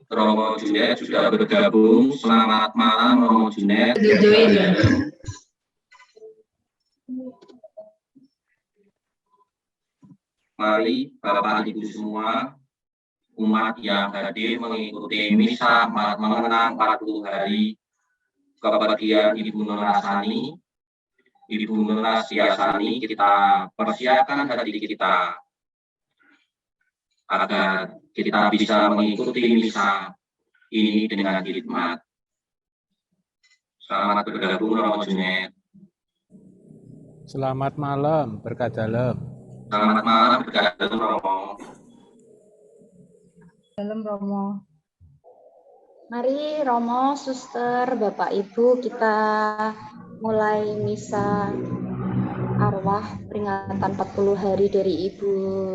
Romo Junet sudah bergabung. Selamat malam Romo Junet. Mari Bapak Ibu semua, umat yang hadir mengikuti misa malam mengenang 40 hari kepergian Ibu Nur Rasani, Ibu Nur Siasani. Kita persiapkan hati kita agar kita bisa mengikuti misa ini dengan hikmat. Selamat bergabung Romo Junet. Selamat malam, berkat dalam. Selamat malam, berkat dalam Romo. Dalam Romo. Mari Romo, Suster, Bapak Ibu, kita mulai misa arwah peringatan 40 hari dari Ibu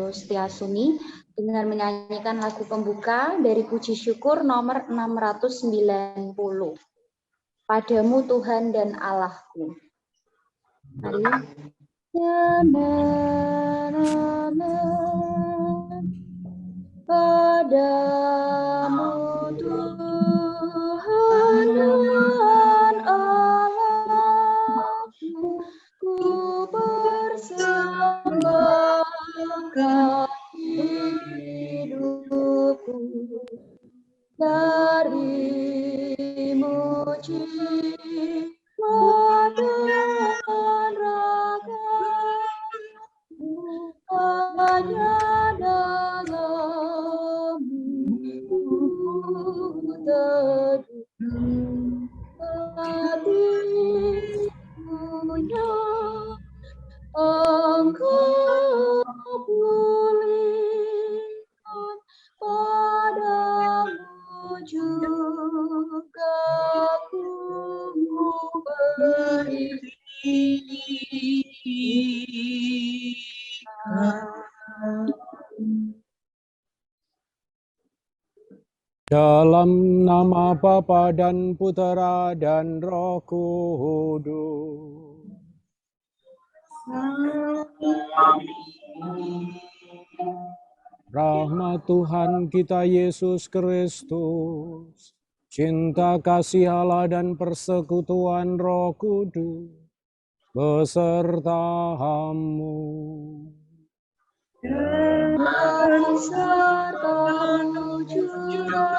Setiasuni dengan menyanyikan lagu pembuka dari Puji Syukur nomor 690. Padamu Tuhan dan Allahku. Mari. Padamu Tuhan dan Allahku, ku persembahkan hidupku darimu jiwa dan ragaku, hanya dalammu teduh hatinya. Engkau pulihkan padamu juga ku berikan. Dalam nama Bapa dan Putera dan Roh Kudus. Rahmat Tuhan kita Yesus Kristus, cinta kasih Allah dan persekutuan Roh Kudus besertamu. Dan sertamu juga.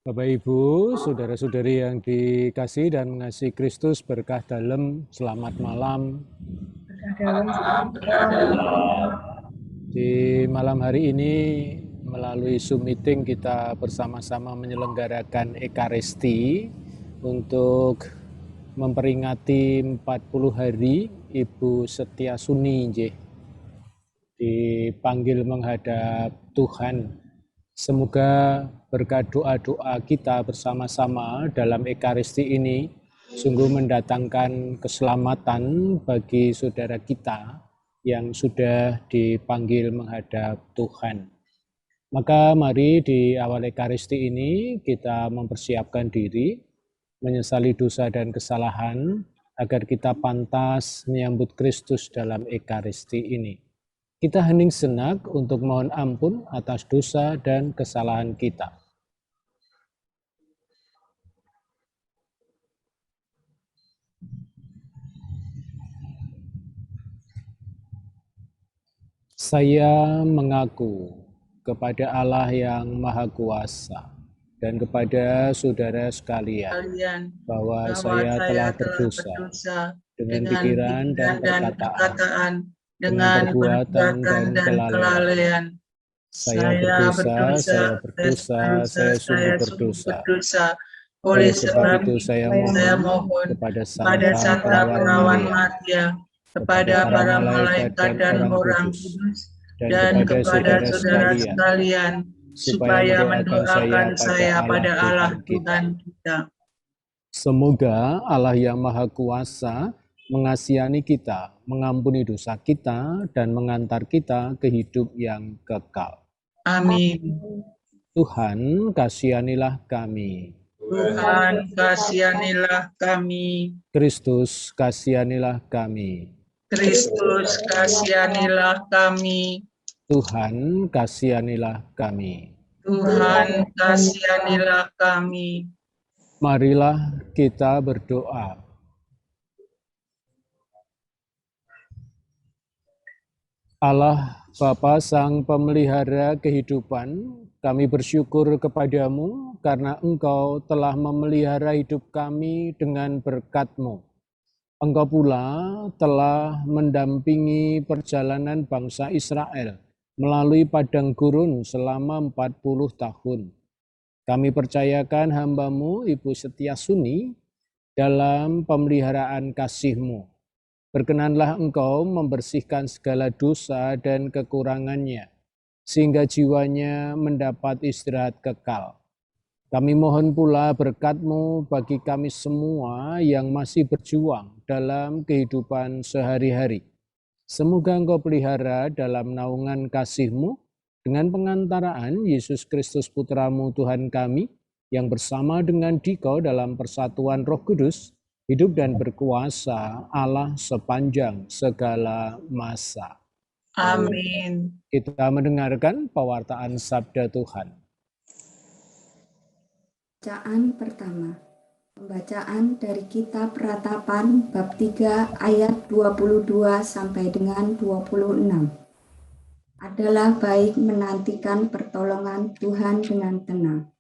Bapak Ibu, saudara-saudari yang dikasihi dan mengasihi Kristus, berkah dalam, selamat malam. Di malam hari ini melalui Zoom meeting kita bersama-sama menyelenggarakan Ekaristi untuk memperingati 40 hari Ibu Setiasuni dipanggil menghadap Tuhan. Semoga berkat doa-doa kita bersama-sama dalam Ekaristi ini sungguh mendatangkan keselamatan bagi saudara kita yang sudah dipanggil menghadap Tuhan. Maka mari di awal Ekaristi ini kita mempersiapkan diri, menyesali dosa dan kesalahan, agar kita pantas menyambut Kristus dalam Ekaristi ini. Kita hening senak untuk mohon ampun atas dosa dan kesalahan kita. Saya mengaku kepada Allah yang Maha Kuasa dan kepada saudara sekalian bahwa saya telah berdosa dengan pikiran dan perkataan, dengan perbuatan dan kelalaian. Saya berdosa, saya sungguh berdosa. Oleh sebab itu saya mohon kepada Sang Perawan Maria, kepada para malaikat dan orang kudus, dan kepada saudara sekalian, supaya mendoakan saya pada Allah Tuhan kita. Semoga Allah yang Maha Kuasa mengasihani kita, mengampuni dosa kita, dan mengantar kita ke hidup yang kekal. Amin. Tuhan, kasihanilah kami. Tuhan, kasihanilah kami. Kristus, kasihanilah kami. Kristus, kasihanilah kami. Tuhan, kasihanilah kami. Tuhan, kasihanilah kami. Marilah kita berdoa. Allah, Bapa Sang Pemelihara kehidupan, kami bersyukur kepadamu karena Engkau telah memelihara hidup kami dengan berkat-Mu. Engkau pula telah mendampingi perjalanan bangsa Israel melalui padang gurun selama 40 tahun. Kami percayakan hamba-Mu, Ibu Setiasuni, dalam pemeliharaan kasih-Mu. Berkenanlah Engkau membersihkan segala dosa dan kekurangannya, sehingga jiwanya mendapat istirahat kekal. Kami mohon pula berkat-Mu bagi kami semua yang masih berjuang dalam kehidupan sehari-hari. Semoga Engkau pelihara dalam naungan kasih-Mu dengan pengantaraan Yesus Kristus Putra-Mu Tuhan kami, yang bersama dengan Dikau dalam persatuan Roh Kudus, hidup dan berkuasa Allah sepanjang segala masa. Amin. Kita mendengarkan pewartaan Sabda Tuhan. Bacaan pertama. Pembacaan dari Kitab Ratapan bab 3 ayat 22 sampai dengan 26. Adalah baik menantikan pertolongan Tuhan dengan tenang.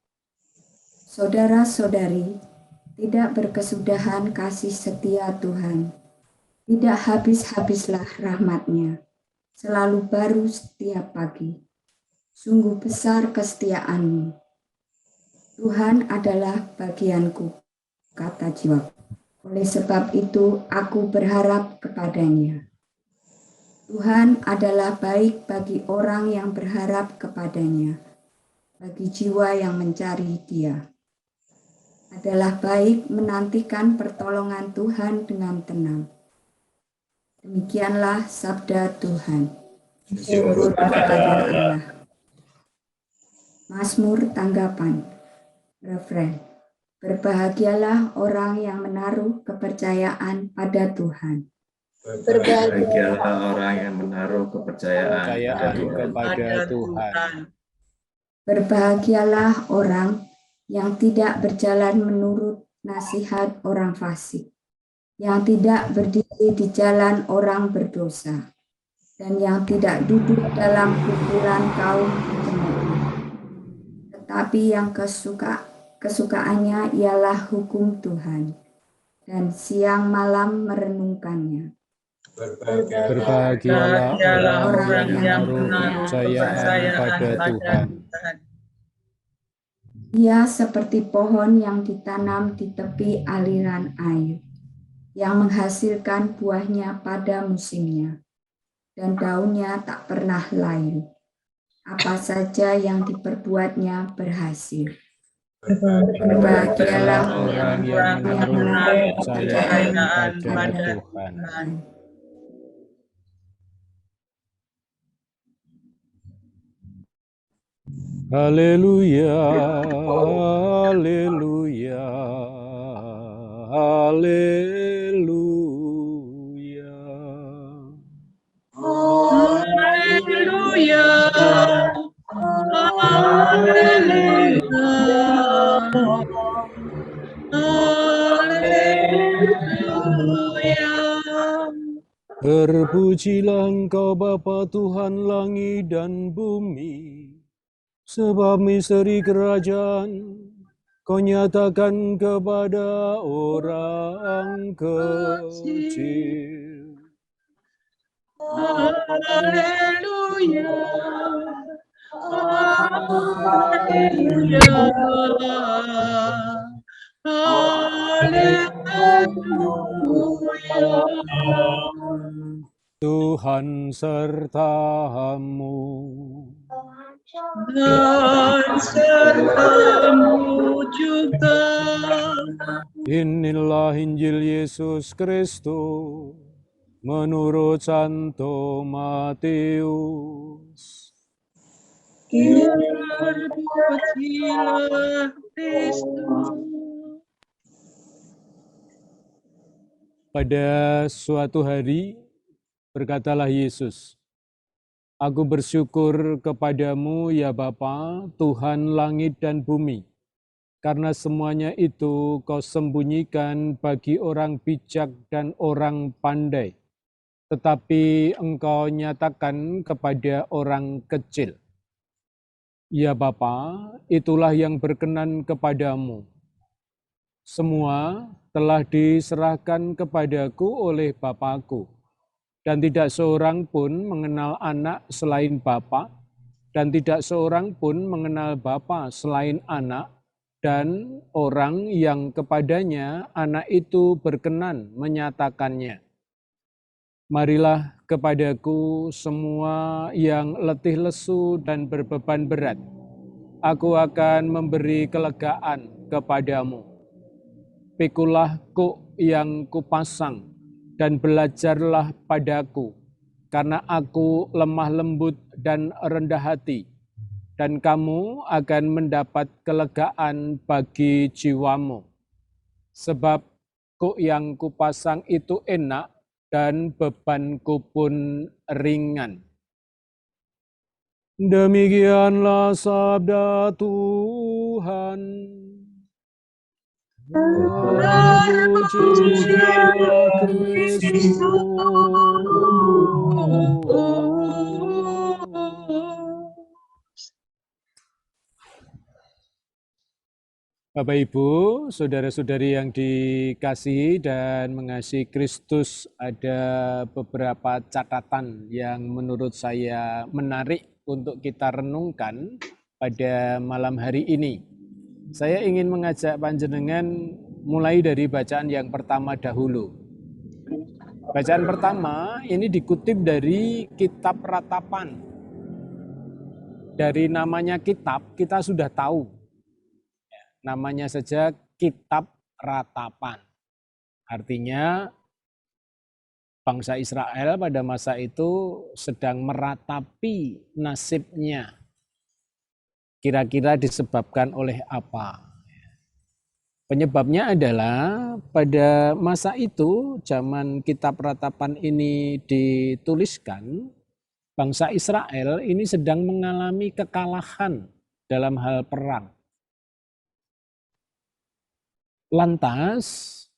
Saudara-saudari, tidak berkesudahan kasih setia Tuhan. Tidak habis-habislah rahmat-Nya. Selalu baru setiap pagi. Sungguh besar kesetiaan-Mu. Tuhan adalah bagianku, kata jiwaku. Oleh sebab itu, aku berharap kepadanya. Tuhan adalah baik bagi orang yang berharap kepadanya, bagi jiwa yang mencari Dia. Adalah baik menantikan pertolongan Tuhan dengan tenang. Demikianlah sabda Tuhan. Syukur kepada Allah. Mazmur tanggapan. Refren. Berbahagialah orang yang menaruh kepercayaan pada Tuhan. Berbahagialah orang yang menaruh kepercayaan pada Tuhan. Kepada Tuhan. Berbahagialah orang yang tidak berjalan menurut nasihat orang fasik, yang tidak berdiri di jalan orang berdosa, dan yang tidak duduk dalam kumpulan kaum pencemooh. Tetapi yang kesukaannya ialah hukum Tuhan, dan siang malam merenungkannya. Berbahagialah orang yang menaruh kepercayaan pada Tuhan. Ia seperti pohon yang ditanam di tepi aliran air, yang menghasilkan buahnya pada musimnya, dan daunnya tak pernah layu. Apa saja yang diperbuatnya berhasil. Berbahagialah Orang yang menaruh kepercayaan pada Tuhan. Haleluya, haleluya, haleluya. Haleluya. Haleluya. Haleluya. Terpujilah Engkau Bapa Tuhan langit dan bumi, sebab misteri kerajaan Kau nyatakan kepada orang kecil. Haleluya. Haleluya. Haleluya. Tuhan sertamu. Dan sertamu juga. Inilah Injil Yesus Kristus menurut Santo Matius. Terpujilah Kristus. Pada suatu hari berkatalah Yesus, Aku bersyukur kepadamu ya Bapa, Tuhan langit dan bumi, karena semuanya itu kau sembunyikan bagi orang bijak dan orang pandai, tetapi engkau nyatakan kepada orang kecil. Ya Bapa, itulah yang berkenan kepadamu. Semua telah diserahkan kepadaku oleh Bapakku, dan tidak seorang pun mengenal anak selain Bapa, dan tidak seorang pun mengenal Bapa selain anak, dan orang yang kepadanya anak itu berkenan menyatakannya. Marilah kepadaku semua yang letih lesu dan berbeban berat. Aku akan memberi kelegaan kepadamu. Pikulah kuk yang kupasang dan belajarlah padaku, karena aku lemah lembut dan rendah hati, dan kamu akan mendapat kelegaan bagi jiwamu. Sebab kuk yang kupasang itu enak dan bebanku pun ringan. Demikianlah sabda Tuhan. Terpujilah Kristus. Bapak Ibu, saudara-saudari yang dikasihi dan mengasihi Kristus, ada beberapa catatan yang menurut saya menarik untuk kita renungkan pada malam hari ini. Saya ingin mengajak panjenengan mulai dari bacaan yang pertama dahulu. Bacaan pertama ini dikutip dari Kitab Ratapan. Dari namanya kitab, kita sudah tahu. Namanya saja Kitab Ratapan. Artinya bangsa Israel pada masa itu sedang meratapi nasibnya. Kira-kira disebabkan oleh apa? Penyebabnya adalah pada masa itu, zaman Kitab Ratapan ini dituliskan, bangsa Israel ini sedang mengalami kekalahan dalam hal perang. Lantas,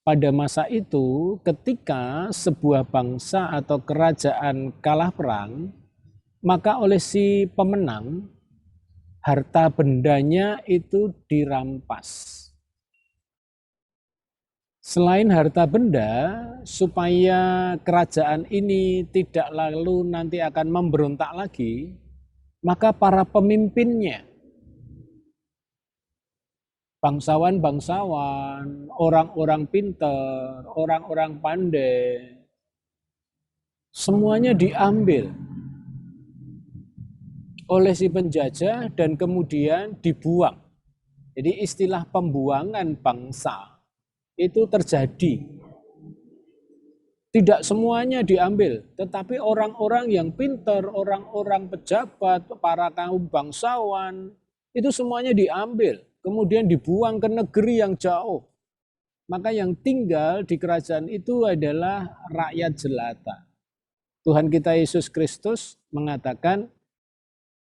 pada masa itu, ketika sebuah bangsa atau kerajaan kalah perang, maka oleh si pemenang, harta bendanya itu dirampas. Selain harta benda, supaya kerajaan ini tidak lalu nanti akan memberontak lagi, maka para pemimpinnya, bangsawan-bangsawan, orang-orang pintar, orang-orang pandai, semuanya diambil oleh si penjajah dan kemudian dibuang. Jadi istilah pembuangan bangsa itu terjadi. Tidak semuanya diambil, tetapi orang-orang yang pintar, orang-orang pejabat, para kaum bangsawan, itu semuanya diambil, kemudian dibuang ke negeri yang jauh. Maka yang tinggal di kerajaan itu adalah rakyat jelata. Tuhan kita Yesus Kristus mengatakan,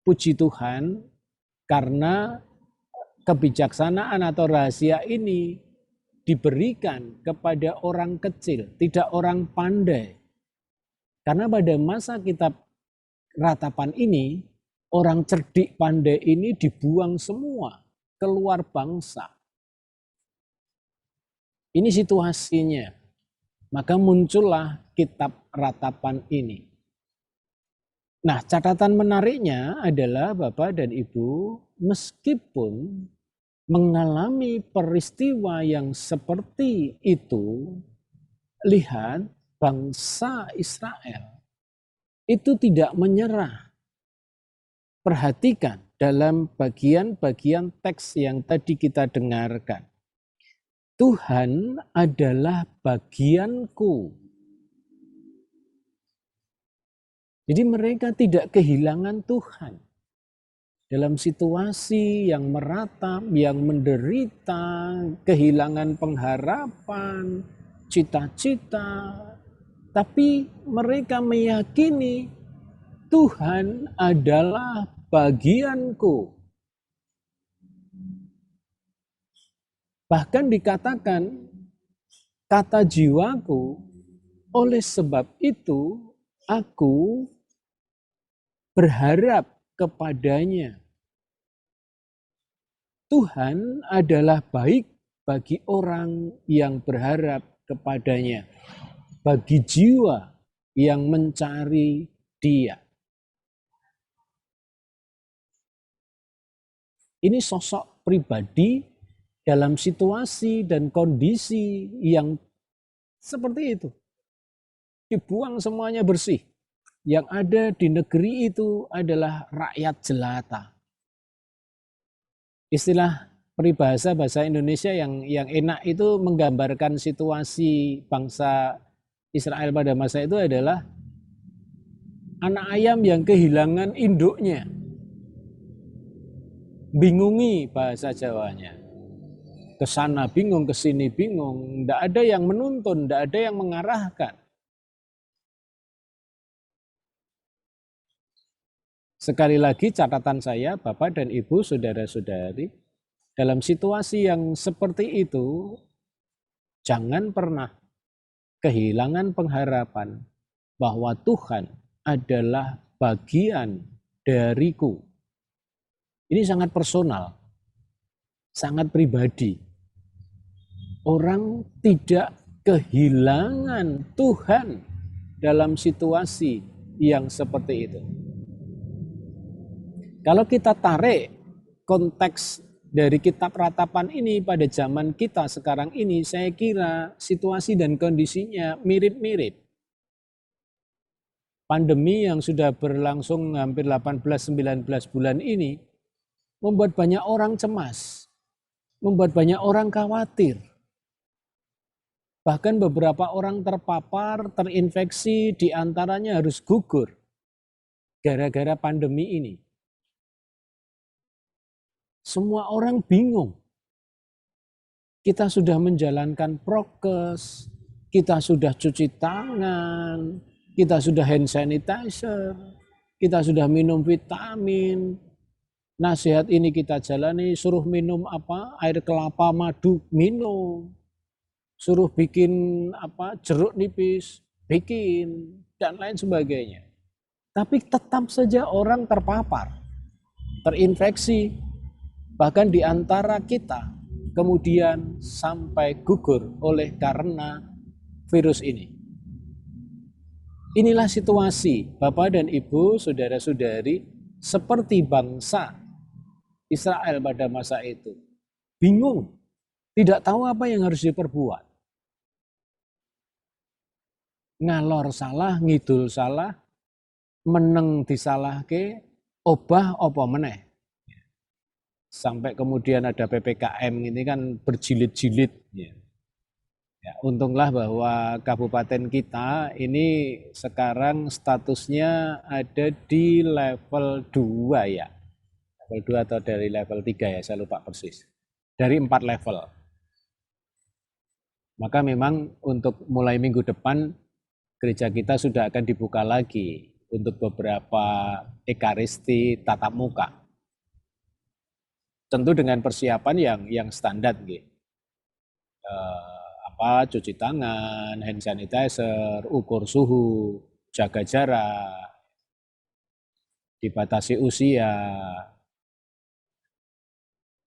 puji Tuhan karena kebijaksanaan atau rahasia ini diberikan kepada orang kecil, tidak orang pandai. Karena pada masa Kitab Ratapan ini, orang cerdik pandai ini dibuang semua, keluar bangsa. Ini situasinya. Maka muncullah Kitab Ratapan ini. Nah, catatan menariknya adalah Bapak dan Ibu, meskipun mengalami peristiwa yang seperti itu, lihat bangsa Israel itu tidak menyerah. Perhatikan dalam bagian-bagian teks yang tadi kita dengarkan. Tuhan adalah bagianku. Jadi mereka tidak kehilangan Tuhan. Dalam situasi yang meratap, yang menderita, kehilangan pengharapan, cita-cita. Tapi mereka meyakini Tuhan adalah bagianku. Bahkan dikatakan kata jiwaku, oleh sebab itu aku berharap kepadanya. Tuhan adalah baik bagi orang yang berharap kepadanya, bagi jiwa yang mencari Dia. Ini sosok pribadi dalam situasi dan kondisi yang seperti itu. Dibuang semuanya bersih. Yang ada di negeri itu adalah rakyat jelata. Istilah peribahasa bahasa Indonesia yang enak itu menggambarkan situasi bangsa Israel pada masa itu adalah anak ayam yang kehilangan induknya. Bingungi bahasa Jawanya. Kesana bingung, kesini bingung. Tidak ada yang menuntun, tidak ada yang mengarahkan. Sekali lagi catatan saya, Bapak dan Ibu, saudara-saudari, dalam situasi yang seperti itu, jangan pernah kehilangan pengharapan bahwa Tuhan adalah bagian dariku. Ini sangat personal, sangat pribadi. Orang tidak kehilangan Tuhan dalam situasi yang seperti itu. Kalau kita tarik konteks dari kitab ratapan ini pada zaman kita sekarang ini, saya kira situasi dan kondisinya mirip-mirip. Pandemi yang sudah berlangsung hampir 18-19 bulan ini membuat banyak orang cemas, membuat banyak orang khawatir. Bahkan beberapa orang terpapar, terinfeksi, diantaranya harus gugur gara-gara pandemi ini. Semua orang bingung. Kita sudah menjalankan prokes, kita sudah cuci tangan, kita sudah hand sanitizer, kita sudah minum vitamin. Nasihat ini kita jalani, suruh minum air kelapa madu, minum. Suruh bikin jeruk nipis, bikin, dan lain sebagainya. Tapi tetap saja orang terpapar, terinfeksi, bahkan di antara kita kemudian sampai gugur oleh karena virus ini. Inilah situasi Bapak dan Ibu, saudara-saudari, seperti bangsa Israel pada masa itu. Bingung, tidak tahu apa yang harus diperbuat. Ngalor salah, ngidul salah, meneng disalahke, obah apa meneh. Sampai kemudian ada PPKM ini kan berjilid-jilid. Ya, untunglah bahwa kabupaten kita ini sekarang statusnya ada di level 2 ya. Level 2 atau dari level 3 ya, saya lupa persis. Dari 4 level. Maka memang untuk mulai minggu depan gereja kita sudah akan dibuka lagi untuk beberapa ekaristi tatap muka. Tentu dengan persiapan yang standar gitu. Cuci tangan, hand sanitizer, ukur suhu, jaga jarak, dibatasi usia.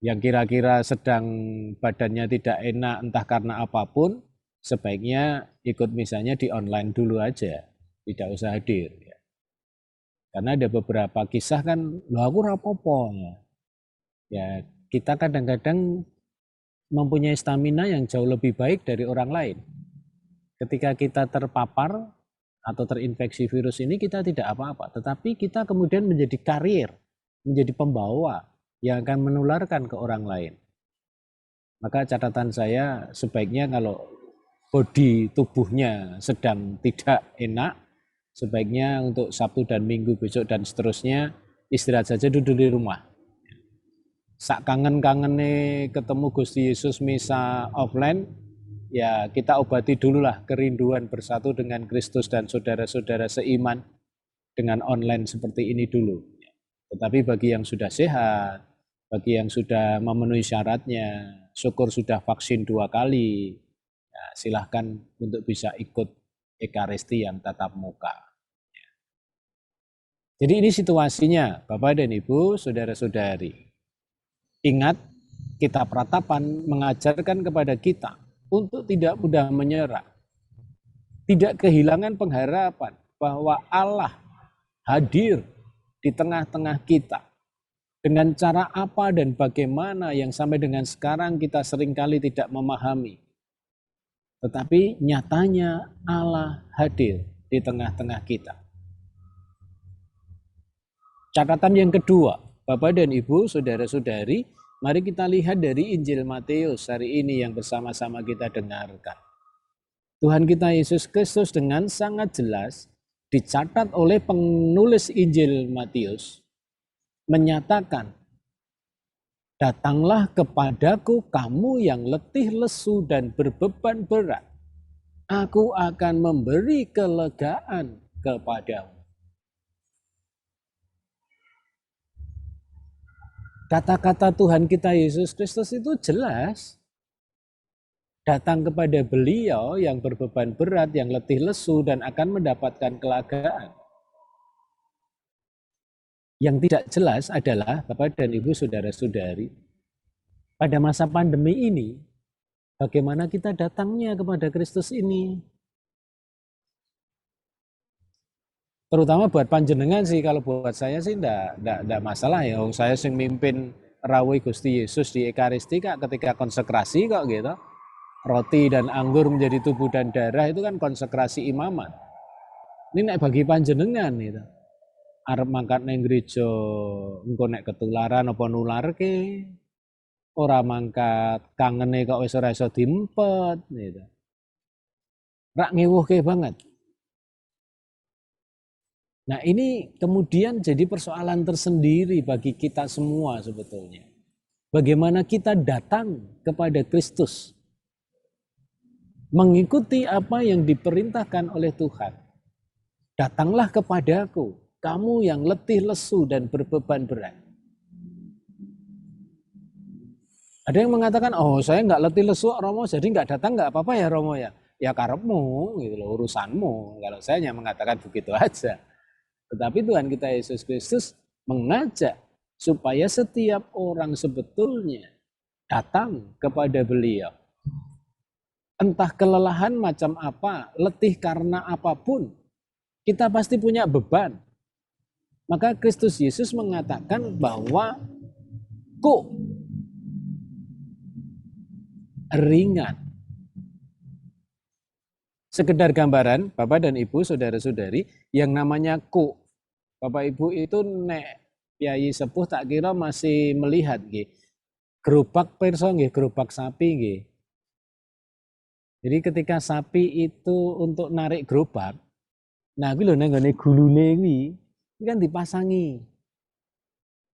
Yang kira-kira sedang badannya tidak enak entah karena apapun, sebaiknya ikut misalnya di online dulu aja, tidak usah hadir. Karena ada beberapa kisah kan, loh aku rapopo ya. Kita kadang-kadang mempunyai stamina yang jauh lebih baik dari orang lain. Ketika kita terpapar atau terinfeksi virus ini, kita tidak apa-apa, tetapi kita kemudian menjadi karier, menjadi pembawa yang akan menularkan ke orang lain. Maka catatan saya sebaiknya kalau bodi tubuhnya sedang tidak enak, sebaiknya untuk Sabtu dan Minggu besok dan seterusnya istirahat saja duduk di rumah. Sak kangen-kangene ketemu Gusti Yesus misa offline, ya kita obati dululah kerinduan bersatu dengan Kristus dan saudara-saudara seiman. dengan online seperti ini dulu. Tetapi bagi yang sudah sehat, bagi yang sudah memenuhi syaratnya, syukur sudah vaksin 2 kali, ya, silahkan untuk bisa ikut Ekaristi yang tatap muka. Jadi ini situasinya, Bapak dan Ibu, saudara-saudari. Ingat, kitab Ratapan mengajarkan kepada kita untuk tidak mudah menyerah. Tidak kehilangan pengharapan bahwa Allah hadir di tengah-tengah kita. Dengan cara apa dan bagaimana yang sampai dengan sekarang kita seringkali tidak memahami. Tetapi nyatanya Allah hadir di tengah-tengah kita. Catatan yang kedua, Bapak dan Ibu, saudara-saudari, mari kita lihat dari Injil Matius hari ini yang bersama-sama kita dengarkan. Tuhan kita Yesus Kristus dengan sangat jelas dicatat oleh penulis Injil Matius menyatakan, "Datanglah kepadaku kamu yang letih lesu dan berbeban berat. Aku akan memberi kelegaan kepadamu." Kata-kata Tuhan kita Yesus Kristus itu jelas. Datang kepada beliau yang berbeban berat, yang letih lesu, dan akan mendapatkan kelegaan. Yang tidak jelas adalah, Bapak dan Ibu, saudara-saudari, pada masa pandemi ini, bagaimana kita datangnya kepada Kristus ini. Terutama buat panjenengan sih, kalau buat saya sih enggak masalah ya. Saya sing mimpin rawuh Gusti Yesus di Ekaristi kak ketika konsekrasi kok gitu. Roti dan anggur menjadi tubuh dan darah itu kan konsekrasi imamat. Ini nek bagi panjenengan gitu. Arep mangkat nang gereja engko nek ketularan apa nularke. Ora mangkat kangene kok wis ora iso diempet gitu. Rak ngewuhke banget. Nah ini kemudian jadi persoalan tersendiri bagi kita semua sebetulnya. Bagaimana kita datang kepada Kristus. Mengikuti apa yang diperintahkan oleh Tuhan. Datanglah kepadaku, kamu yang letih lesu dan berbeban berat. Ada yang mengatakan, oh saya nggak letih lesu Romo, jadi nggak datang nggak apa-apa ya Romo ya. Ya karepmu, gitu loh, urusanmu. Kalau saya hanya mengatakan begitu aja. Tetapi Tuhan kita Yesus Kristus mengajak supaya setiap orang sebetulnya datang kepada beliau. Entah kelelahan macam apa, letih karena apapun, kita pasti punya beban. Maka Kristus Yesus mengatakan bahwa ku ringan. Sekedar gambaran, Bapak dan Ibu, saudara-saudari, yang namanya ku. Bapak Ibu itu nek Yai sepuh tak kira masih melihat nggih. Gerobak pirsa nggih, gerobak sapi nggih. Jadi ketika sapi itu untuk narik gerobak, nah kuwi lho nang nggone gulune kuwi kan dipasangi.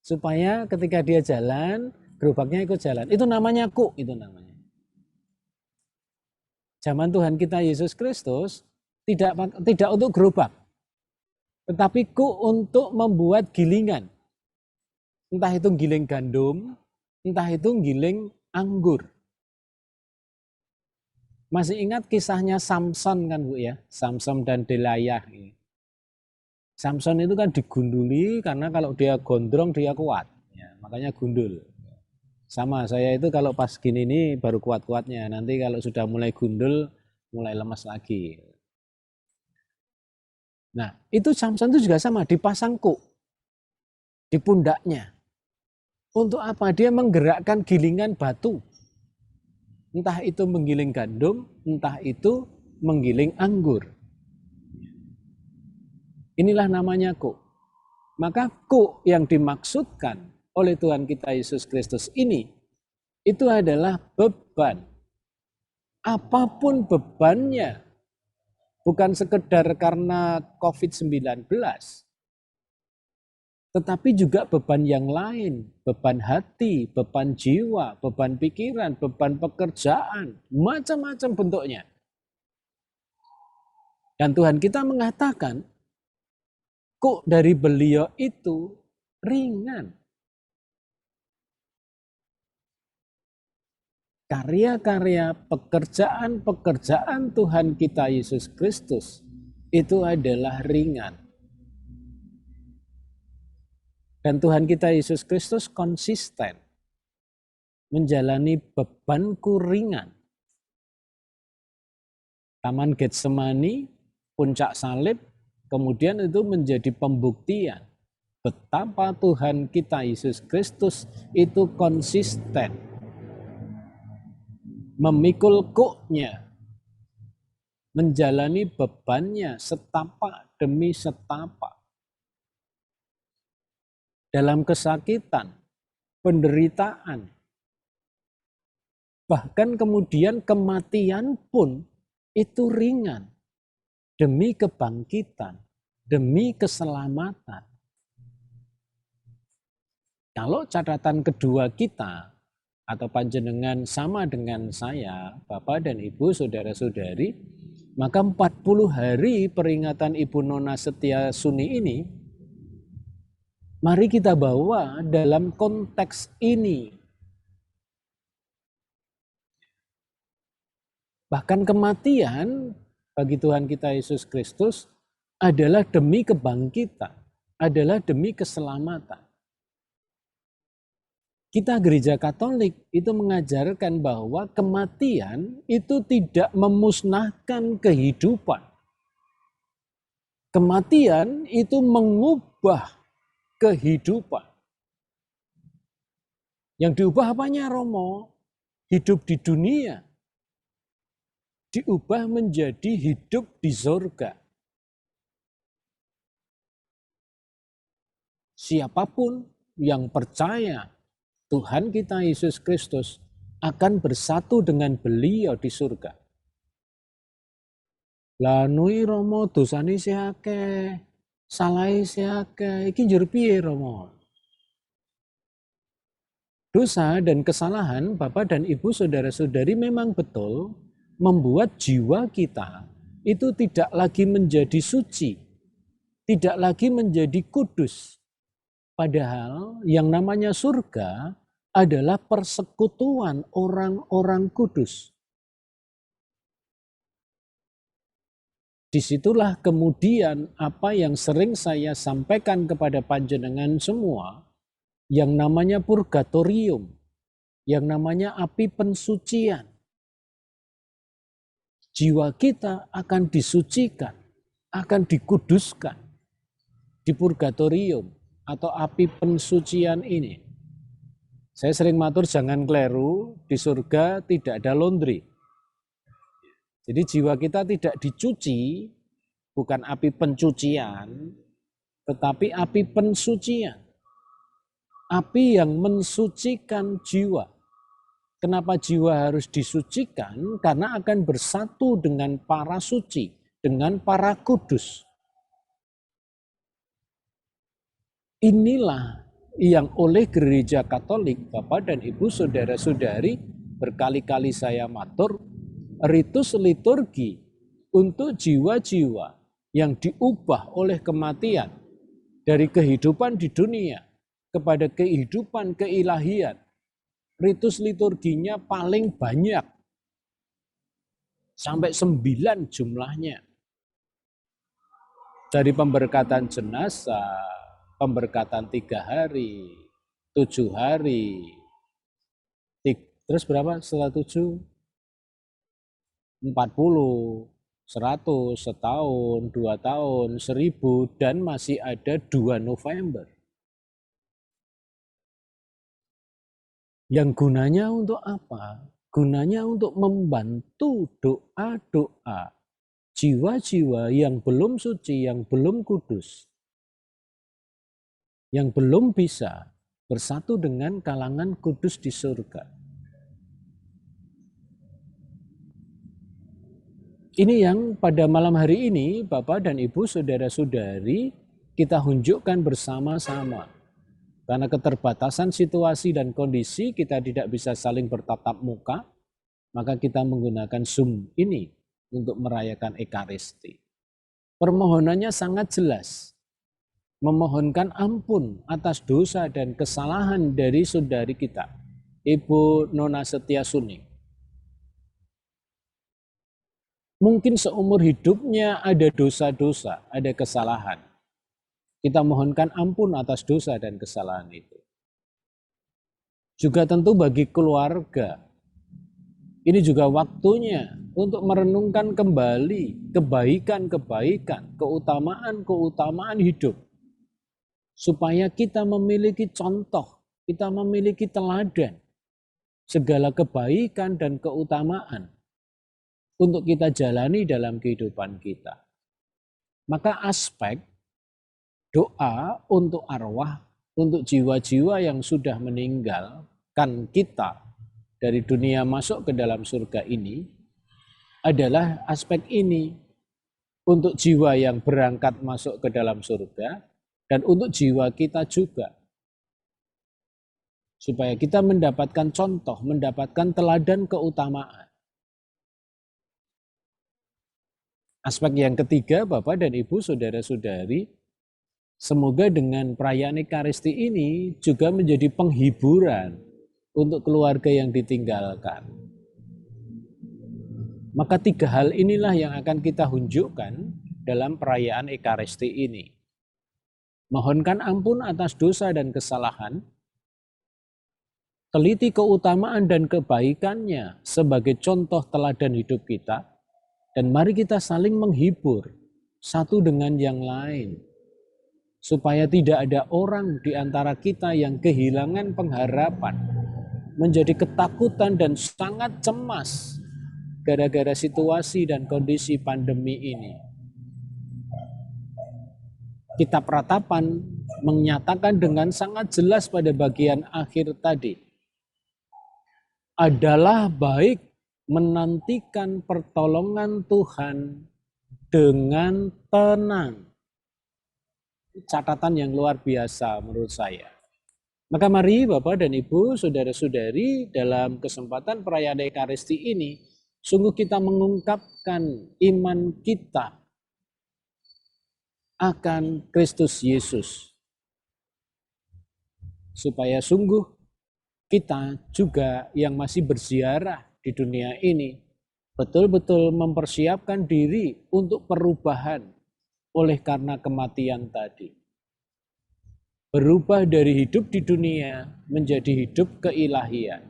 Supaya ketika dia jalan, gerobaknya ikut jalan. Itu namanya ku, itu namanya. Zaman Tuhan kita Yesus Kristus tidak untuk gerobak, tetapi ku untuk membuat gilingan. Entah itu giling gandum, entah itu giling anggur. Masih ingat kisahnya Samson kan Bu ya? Samson dan Delayah. Samson itu kan digunduli karena kalau dia gondrong dia kuat. Ya, makanya gundul. Sama saya itu kalau pas gini ini baru kuat-kuatnya. Nanti kalau sudah mulai gundul, mulai lemas lagi. Nah itu Samson itu juga sama, dipasang kuk di pundaknya. Untuk apa? Dia menggerakkan gilingan batu. Entah itu menggiling gandum, entah itu menggiling anggur. Inilah namanya kuk. Maka kuk yang dimaksudkan oleh Tuhan kita Yesus Kristus ini, itu adalah beban. Apapun bebannya, bukan sekedar karena COVID-19, tetapi juga beban yang lain, beban hati, beban jiwa, beban pikiran, beban pekerjaan, macam-macam bentuknya. Dan Tuhan kita mengatakan, kuk dari beliau itu ringan. Karya-karya, pekerjaan-pekerjaan Tuhan kita Yesus Kristus itu adalah ringan. Dan Tuhan kita Yesus Kristus konsisten menjalani bebanku ringan. Taman Getsemani, puncak salib, kemudian itu menjadi pembuktian betapa Tuhan kita Yesus Kristus itu konsisten memikul kuknya, menjalani bebannya setapak demi setapak. Dalam kesakitan, penderitaan, bahkan kemudian kematian pun itu ringan demi kebangkitan, demi keselamatan. Kalau catatan kedua kita, atau panjenengan sama dengan saya, Bapak dan Ibu, saudara-saudari, maka 40 hari peringatan Ibu Nona Setia Suni ini, mari kita bawa dalam konteks ini. Bahkan kematian bagi Tuhan kita Yesus Kristus adalah demi kebangkitan, adalah demi keselamatan. Kita gereja Katolik itu mengajarkan bahwa kematian itu tidak memusnahkan kehidupan. Kematian itu mengubah kehidupan. Yang diubah apanya, Romo? Hidup di dunia. Diubah menjadi hidup di surga. Siapapun yang percaya Tuhan kita Yesus Kristus akan bersatu dengan beliau di surga. Lah nui Romo dosane isih akeh, salahe isih akeh, iki njur piye Romo? Dosa dan kesalahan Bapak dan Ibu saudara-saudari memang betul membuat jiwa kita itu tidak lagi menjadi suci, tidak lagi menjadi kudus. Padahal yang namanya surga adalah persekutuan orang-orang kudus. Disitulah kemudian apa yang sering saya sampaikan kepada panjenengan semua, yang namanya purgatorium, yang namanya api pensucian. Jiwa kita akan disucikan, akan dikuduskan di purgatorium atau api pensucian ini. Saya sering matur jangan kleru, di surga tidak ada laundry. Jadi jiwa kita tidak dicuci, bukan api pencucian, tetapi api pensucian. Api yang mensucikan jiwa. Kenapa jiwa harus disucikan? Karena akan bersatu dengan para suci, dengan para kudus. Inilah yang oleh gereja Katolik, Bapak dan Ibu saudara-saudari, berkali-kali saya matur, ritus liturgi untuk jiwa-jiwa yang diubah oleh kematian dari kehidupan di dunia kepada kehidupan keilahian. Ritus liturginya paling banyak, sampai 9 jumlahnya. Dari pemberkatan jenazah, pemberkatan 3 hari, 7 hari, terus berapa setelah 7? 40, 100, setahun, 2 tahun, 1000, dan masih ada 2 November. Yang gunanya untuk apa? Gunanya untuk membantu doa-doa jiwa-jiwa yang belum suci, yang belum kudus, yang belum bisa bersatu dengan kalangan kudus di surga. Ini yang pada malam hari ini Bapak dan Ibu saudara-saudari kita hunjukkan bersama-sama. Karena keterbatasan situasi dan kondisi kita tidak bisa saling bertatap muka, maka kita menggunakan Zoom ini untuk merayakan Ekaristi. Permohonannya sangat jelas. memohonkan ampun atas dosa dan kesalahan dari saudari kita, Ibu Nona Setiasuni. Mungkin seumur hidupnya ada dosa-dosa, ada kesalahan. Kita mohonkan ampun atas dosa dan kesalahan itu. Juga tentu bagi keluarga, ini juga waktunya untuk merenungkan kembali kebaikan-kebaikan, keutamaan-keutamaan hidup. Supaya kita memiliki contoh, kita memiliki teladan, segala kebaikan dan keutamaan untuk kita jalani dalam kehidupan kita. Maka aspek doa untuk arwah, untuk jiwa-jiwa yang sudah meninggalkan kita dari dunia masuk ke dalam surga ini adalah aspek ini untuk jiwa yang berangkat masuk ke dalam surga dan untuk jiwa kita juga. Supaya kita mendapatkan contoh, mendapatkan teladan keutamaan. Aspek yang ketiga, Bapak dan Ibu, saudara-saudari, semoga dengan perayaan Ekaristi ini juga menjadi penghiburan untuk keluarga yang ditinggalkan. Maka 3 hal inilah yang akan kita tunjukkan dalam perayaan Ekaristi ini. Mohonkan ampun atas dosa dan kesalahan, teliti keutamaan dan kebaikannya sebagai contoh teladan hidup kita, dan mari kita saling menghibur satu dengan yang lain, supaya tidak ada orang di antara kita yang kehilangan pengharapan, menjadi ketakutan dan sangat cemas gara-gara situasi dan kondisi pandemi ini. Kitab Ratapan menyatakan dengan sangat jelas pada bagian akhir tadi, adalah baik menantikan pertolongan Tuhan dengan tenang. Catatan yang luar biasa menurut saya. Maka mari Bapak dan Ibu, saudara-saudari, dalam kesempatan perayaan Ekaristi ini, sungguh kita mengungkapkan iman kita akan Kristus Yesus. Supaya sungguh kita juga yang masih berziarah di dunia ini, betul-betul mempersiapkan diri untuk perubahan oleh karena kematian tadi. Berubah dari hidup di dunia menjadi hidup keilahian.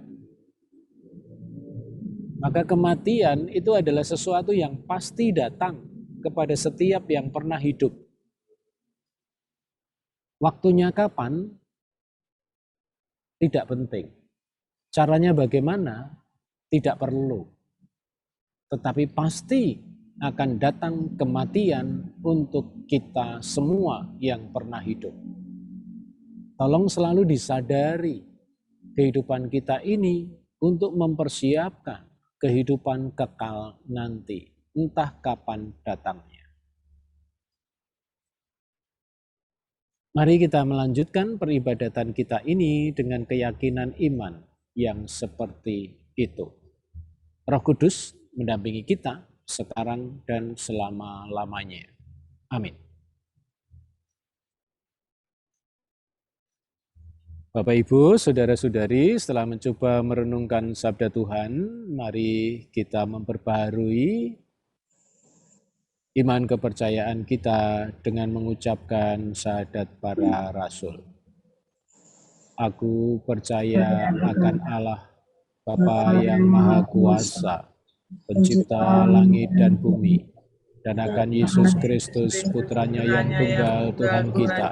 Maka kematian itu adalah sesuatu yang pasti datang kepada setiap yang pernah hidup. Waktunya kapan? Tidak penting. Caranya bagaimana? Tidak perlu. Tetapi pasti akan datang kematian untuk kita semua yang pernah hidup. Tolong selalu disadari kehidupan kita ini untuk mempersiapkan kehidupan kekal nanti, entah kapan datangnya. Mari kita melanjutkan peribadatan kita ini dengan keyakinan iman yang seperti itu. Roh Kudus mendampingi kita sekarang dan selama-lamanya. Amin. Bapak, Ibu, saudara-saudari, setelah mencoba merenungkan sabda Tuhan, mari kita memperbaharui iman kepercayaan kita dengan mengucapkan syahadat para rasul. Aku percaya akan Allah, Bapa yang Maha Kuasa, Pencipta langit dan bumi, dan akan Yesus Kristus, Putranya yang tunggal Tuhan kita,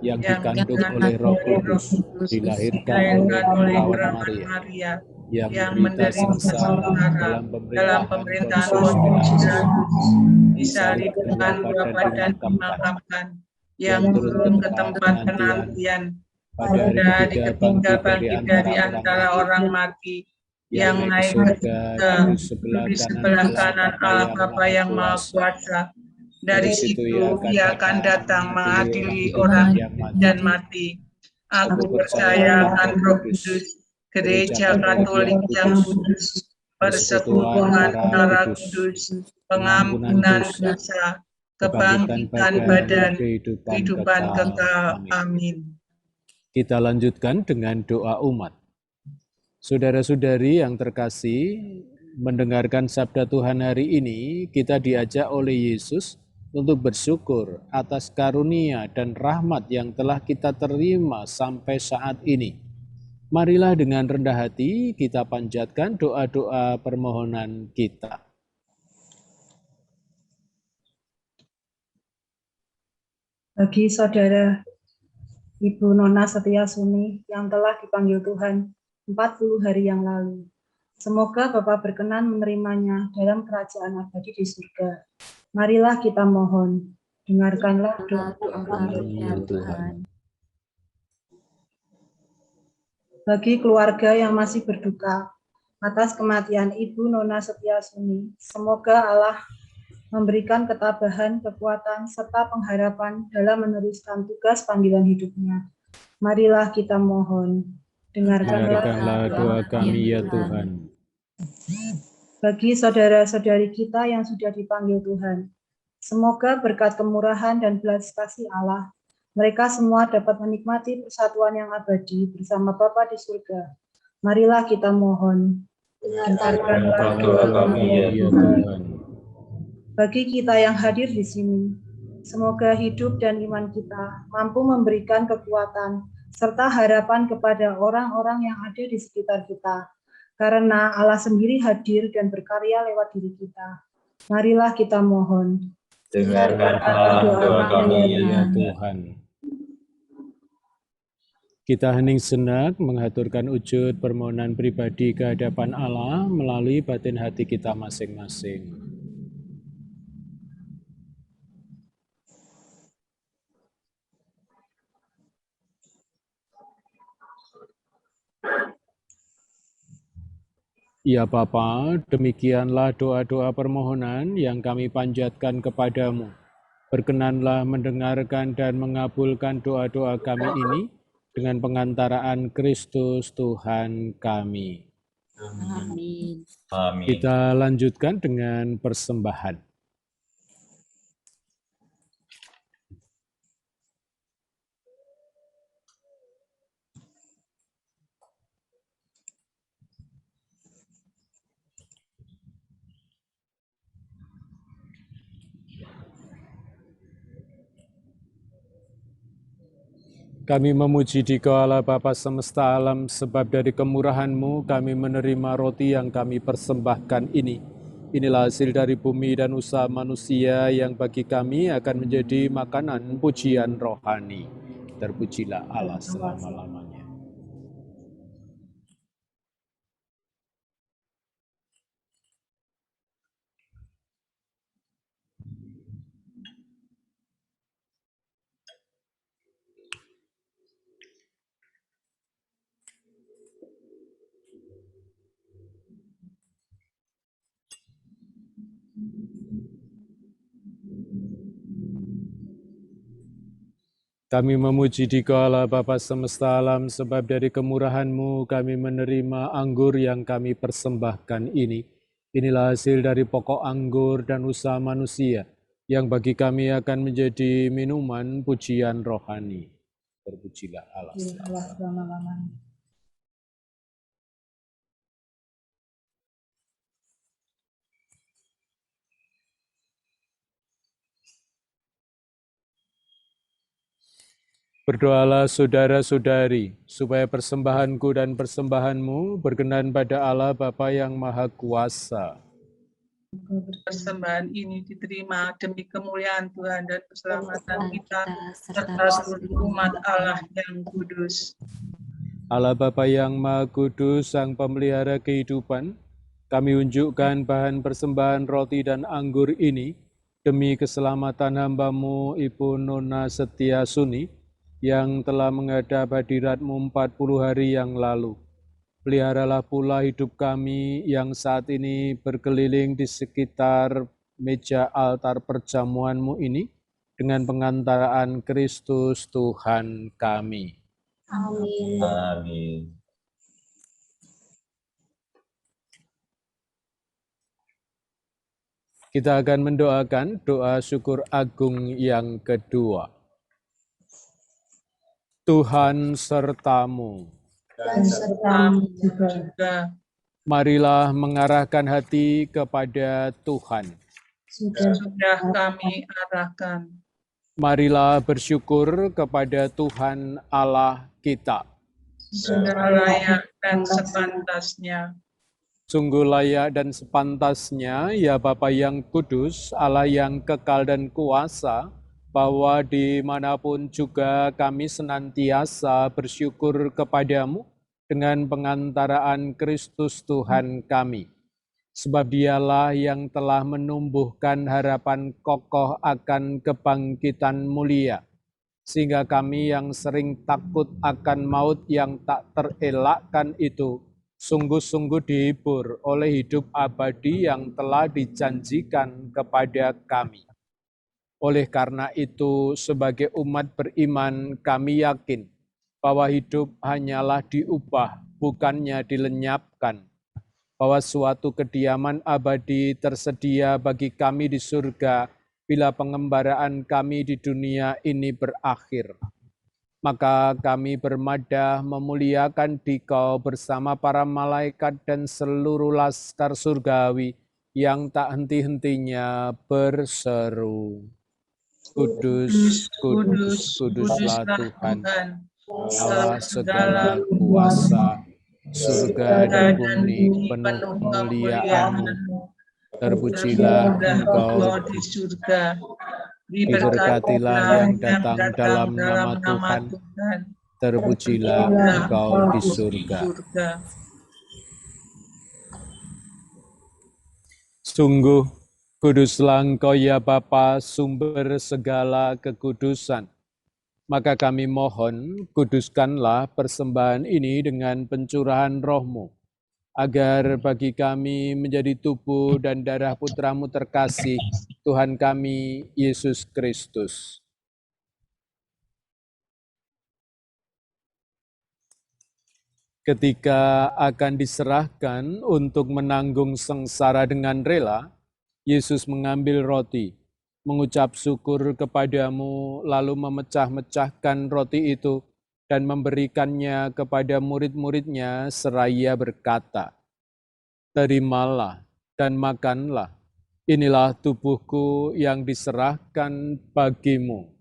yang dikandung oleh Roh Kudus, dilahirkan oleh perawan Maria, yang menderita sengsara dalam pemerintahan Pontius Pilatus, disalibkan, wafat dan dimakamkan, yang turun ke tempat penantian, pada hari ketiga bangkit dari antara orang mati, yang naik ke di sebelah kanan Allah Bapa yang Maha Kuasa. Dari situ ia akan datang mengadili orang dan mati. Aku percaya akan Roh Kudus, Gereja Katolik yang kudus, persekutuan darah kudus, pengampunan dosa, kebangkitan badan, kehidupan kehidupan kekal. Amin. Amin. Kita lanjutkan dengan doa umat. Saudara-saudari yang terkasih, mendengarkan sabda Tuhan hari ini, kita diajak oleh Yesus untuk bersyukur atas karunia dan rahmat yang telah kita terima sampai saat ini. Marilah dengan rendah hati kita panjatkan doa-doa permohonan kita. Bagi saudara Ibu Nona Setiasuni yang telah dipanggil Tuhan 40 hari yang lalu, semoga Bapa berkenan menerimanya dalam kerajaan abadi di surga. Marilah kita mohon, dengarkanlah doa kami ya Tuhan. Bagi keluarga yang masih berduka atas kematian Ibu Nona Setiasuni, semoga Allah memberikan ketabahan, kekuatan, serta pengharapan dalam meneruskan tugas panggilan hidupnya. Marilah kita mohon, dengarkanlah doa kami ya Tuhan. Bagi saudara-saudari kita yang sudah dipanggil Tuhan, semoga berkat kemurahan dan belas kasih Allah, mereka semua dapat menikmati persatuan yang abadi bersama Bapa di surga. Marilah kita mohon, dengarkanlah doa kami ya Tuhan. Bagi kita yang hadir di sini, semoga hidup dan iman kita mampu memberikan kekuatan serta harapan kepada orang-orang yang ada di sekitar kita. Karena Allah sendiri hadir dan berkarya lewat diri kita. Marilah kita mohon. Dengarkanlah doa kami ya Tuhan. Kita hening senak mengaturkan wujud permohonan pribadi ke hadapan Allah melalui batin hati kita masing-masing. Ya Bapa, demikianlah doa-doa permohonan yang kami panjatkan kepadamu. Berkenanlah mendengarkan dan mengabulkan doa-doa kami ini dengan pengantaraan Kristus Tuhan kami. Amin. Amin. Kita lanjutkan dengan persembahan. Kami memuji Dikau Allah Bapa semesta alam, sebab dari kemurahan-Mu kami menerima roti yang kami persembahkan ini. Inilah hasil dari bumi dan usaha manusia yang bagi kami akan menjadi makanan pujian rohani. Terpujilah Allah selama-lamanya. Kami memuji Dikau Allah Bapa semesta alam, sebab dari kemurahan-Mu kami menerima anggur yang kami persembahkan ini. Inilah hasil dari pokok anggur dan usaha manusia, yang bagi kami akan menjadi minuman pujian rohani. Terpujilah Allah selama-lamanya. Berdoalah saudara-saudari, supaya persembahanku dan persembahanmu berkenan pada Allah Bapa yang Maha Kuasa. Persembahan ini diterima demi kemuliaan Tuhan dan keselamatan kita, serta seluruh umat Allah yang kudus. Allah Bapa yang Maha Kudus, Sang Pemelihara kehidupan, kami unjukkan bahan persembahan roti dan anggur ini demi keselamatan hamba-Mu Ibu Nona Setiasuni, yang telah menghadap hadirat-Mu 40 hari yang lalu. Peliharalah pula hidup kami yang saat ini berkeliling di sekitar meja altar perjamuan-Mu ini dengan pengantaraan Kristus Tuhan kami. Amin. Amin. Kita akan mendoakan doa syukur agung yang kedua. Tuhan sertamu. Dan sertamu juga. Marilah mengarahkan hati kepada Tuhan. Sudah kami arahkan. Marilah bersyukur kepada Tuhan Allah kita. Sudah layak dan sepantasnya. Sungguh layak dan sepantasnya, ya Bapa yang kudus, Allah yang kekal dan kuasa, bahwa dimanapun juga kami senantiasa bersyukur kepadamu dengan pengantaraan Kristus Tuhan kami. Sebab dialah yang telah menumbuhkan harapan kokoh akan kebangkitan mulia, sehingga kami yang sering takut akan maut yang tak terelakkan itu, sungguh-sungguh dihibur oleh hidup abadi yang telah dijanjikan kepada kami. Oleh karena itu, sebagai umat beriman, kami yakin bahwa hidup hanyalah diubah, bukannya dilenyapkan. Bahwa suatu kediaman abadi tersedia bagi kami di surga bila pengembaraan kami di dunia ini berakhir. Maka kami bermadah memuliakan Dikau bersama para malaikat dan seluruh laskar surgawi yang tak henti-hentinya berseru. Kudus, kudus, kuduslah Tuhan, Allah segala kuasa, surga dan bumi penuh kemuliaan-Mu. Terpujilah Engkau di surga. Diberkatilah yang datang dalam nama Tuhan. Terpujilah Engkau di surga. Sungguh, kuduslah Engkau ya Bapa, sumber segala kekudusan. Maka kami mohon, kuduskanlah persembahan ini dengan pencurahan Roh-Mu, agar bagi kami menjadi tubuh dan darah Putra-Mu terkasih, Tuhan kami, Yesus Kristus. Ketika akan diserahkan untuk menanggung sengsara dengan rela, Yesus mengambil roti, mengucap syukur kepadamu, lalu memecah-mecahkan roti itu dan memberikannya kepada murid-muridnya seraya berkata, "Terimalah dan makanlah, inilah tubuhku yang diserahkan bagimu."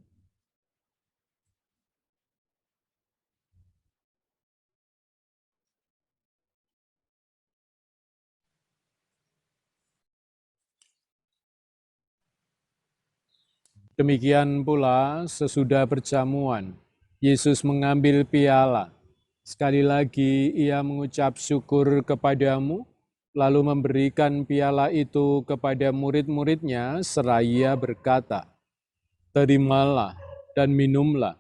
Demikian pula sesudah perjamuan, Yesus mengambil piala. Sekali lagi ia mengucap syukur kepadamu, lalu memberikan piala itu kepada murid-muridnya seraya berkata, "Terimalah dan minumlah,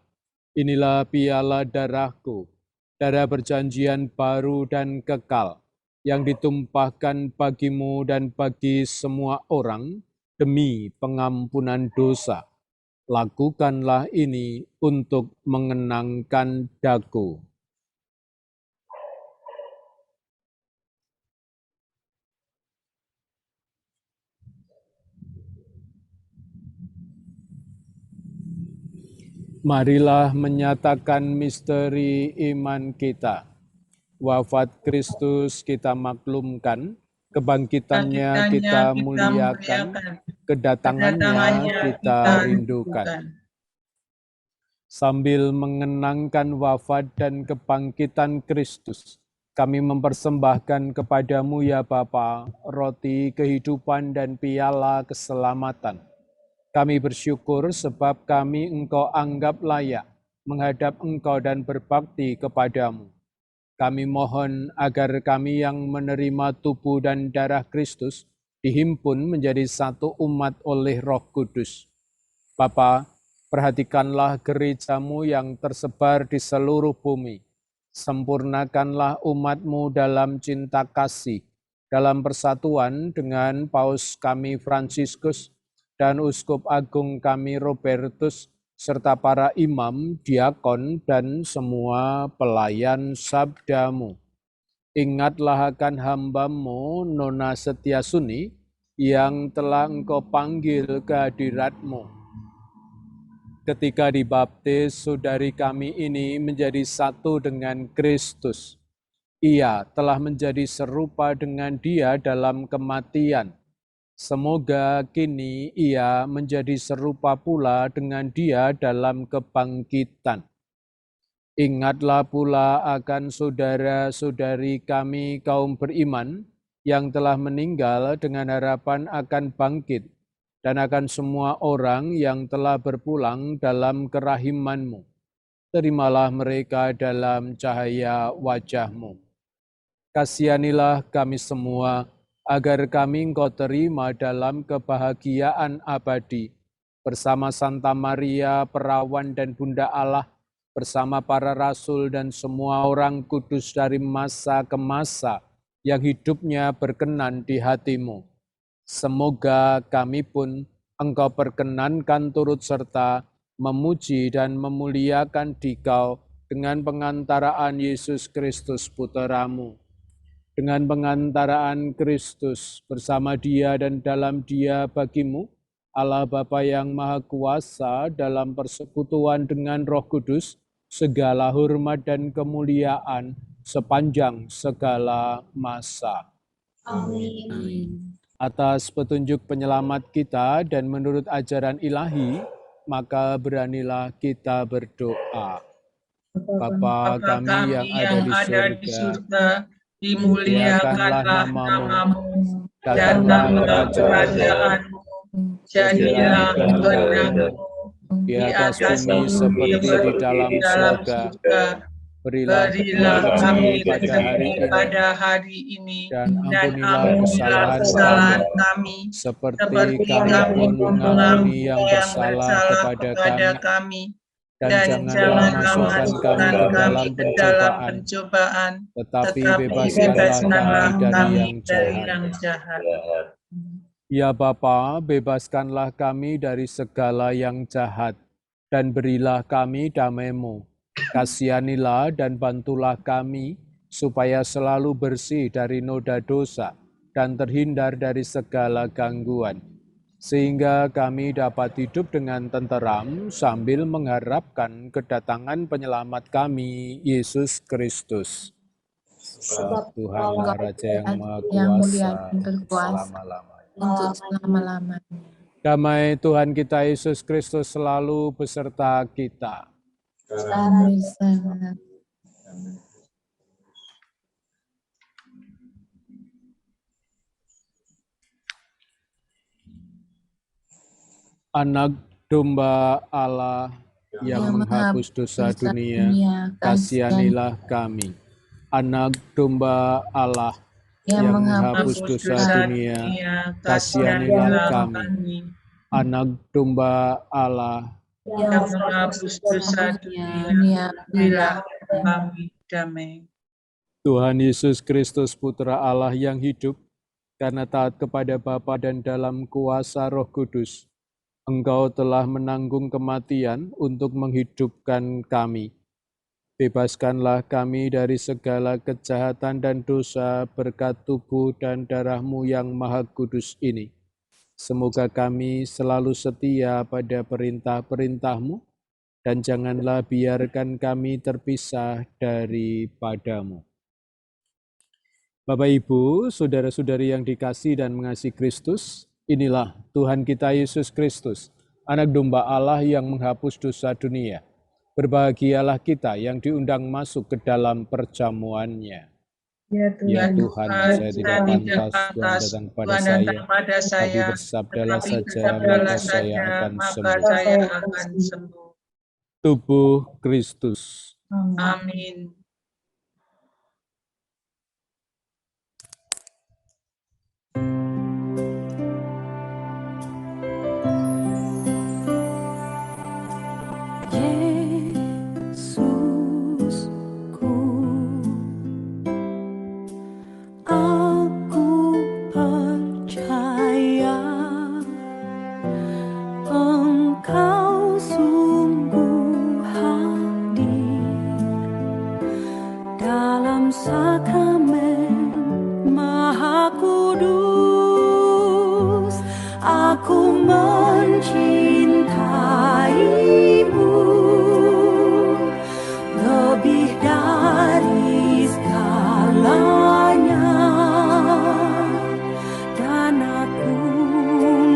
inilah piala darahku, darah perjanjian baru dan kekal, yang ditumpahkan bagimu dan bagi semua orang demi pengampunan dosa. Lakukanlah ini untuk mengenangkan daku." Marilah menyatakan misteri iman kita. Wafat Kristus kita maklumkan, kebangkitannya kita muliakan, kedatangannya kita rindukan. Sambil mengenangkan wafat dan kebangkitan Kristus, kami mempersembahkan kepadamu ya Bapa, roti kehidupan dan piala keselamatan. Kami bersyukur sebab kami Engkau anggap layak menghadap Engkau dan berbakti kepadamu. Kami mohon agar kami yang menerima tubuh dan darah Kristus dihimpun menjadi satu umat oleh Roh Kudus. Bapa, perhatikanlah gereja-Mu yang tersebar di seluruh bumi. Sempurnakanlah umat-Mu dalam cinta kasih, dalam persatuan dengan Paus kami Fransiskus dan Uskup Agung kami Robertus, serta para imam, diakon, dan semua pelayan sabda-Mu. Ingatlah akan hamba-Mu, Nona Setiasuni, yang telah Engkau panggil ke hadirat-Mu. Ketika dibaptis, saudari kami ini menjadi satu dengan Kristus. Ia telah menjadi serupa dengan Dia dalam kematian. Semoga kini ia menjadi serupa pula dengan Dia dalam kebangkitan. Ingatlah pula akan saudara-saudari kami kaum beriman yang telah meninggal dengan harapan akan bangkit, dan akan semua orang yang telah berpulang dalam kerahiman-Mu. Terimalah mereka dalam cahaya wajah-Mu. Kasihanilah kami semua, agar kami Engkau terima dalam kebahagiaan abadi, bersama Santa Maria, Perawan dan Bunda Allah, bersama para rasul dan semua orang kudus dari masa ke masa, yang hidupnya berkenan di hati-Mu. Semoga kami pun Engkau perkenankan turut serta memuji dan memuliakan Dikau dengan pengantaraan Yesus Kristus Putra-Mu. Dengan pengantaraan Kristus bersama Dia dan dalam Dia bagimu, Allah Bapa yang Maha Kuasa, dalam persekutuan dengan Roh Kudus, segala hormat dan kemuliaan sepanjang segala masa. Amin. Atas petunjuk penyelamat kita dan menurut ajaran ilahi, maka beranilah kita berdoa. Bapa kami yang ada di surga, dimuliakanlah namamu, datanglah kerajaanmu, jadilah kehendakmu di atas bumi seperti di dalam surga. Berilah kami rezeki pada hari ini, dan ampunilah kesalahan kami, seperti kami pun mengampuni yang bersalah kepada kami. Dan janganlah masukkan kami ke dalam pencobaan, tetapi bebaskanlah kami dari yang jahat. Ya Bapa, bebaskanlah kami dari segala yang jahat, dan berilah kami damai-Mu. Kasihanilah dan bantulah kami, supaya selalu bersih dari noda dosa, dan terhindar dari segala gangguan, sehingga kami dapat hidup dengan tenteram sambil mengharapkan kedatangan penyelamat kami, Yesus Kristus. Sebab Tuhanlah Raja yang Maha Kuasa, selama-lamanya. Untuk selama-lamanya. Damai Tuhan kita Yesus Kristus selalu beserta kita. Amin. Anak domba Allah yang menghapus dosa dunia, kasihanilah kami. Anak domba Allah yang menghapus dosa dunia, kasihanilah kami. Anak domba Allah yang menghapus dosa dunia, berilah kami damai. Tuhan Yesus Kristus Putra Allah yang hidup, karena taat kepada Bapa dan dalam kuasa Roh Kudus, Engkau telah menanggung kematian untuk menghidupkan kami. Bebaskanlah kami dari segala kejahatan dan dosa berkat tubuh dan darah-Mu yang Maha Kudus ini. Semoga kami selalu setia pada perintah-perintah-Mu, dan janganlah biarkan kami terpisah daripada-Mu. Bapak, Ibu, saudara-saudari yang dikasihi dan mengasihi Kristus, inilah Tuhan kita Yesus Kristus, Anak Domba Allah yang menghapus dosa dunia. Berbahagialah kita yang diundang masuk ke dalam perjamuan-Nya. Ya Tuhan, saya tidak pantas Tuhan datang kepada saya, tapi bersabdalah saja, maka saya akan sembuh. Tubuh Kristus. Amin. aku mencintaimu lebih dari segalanya, dan aku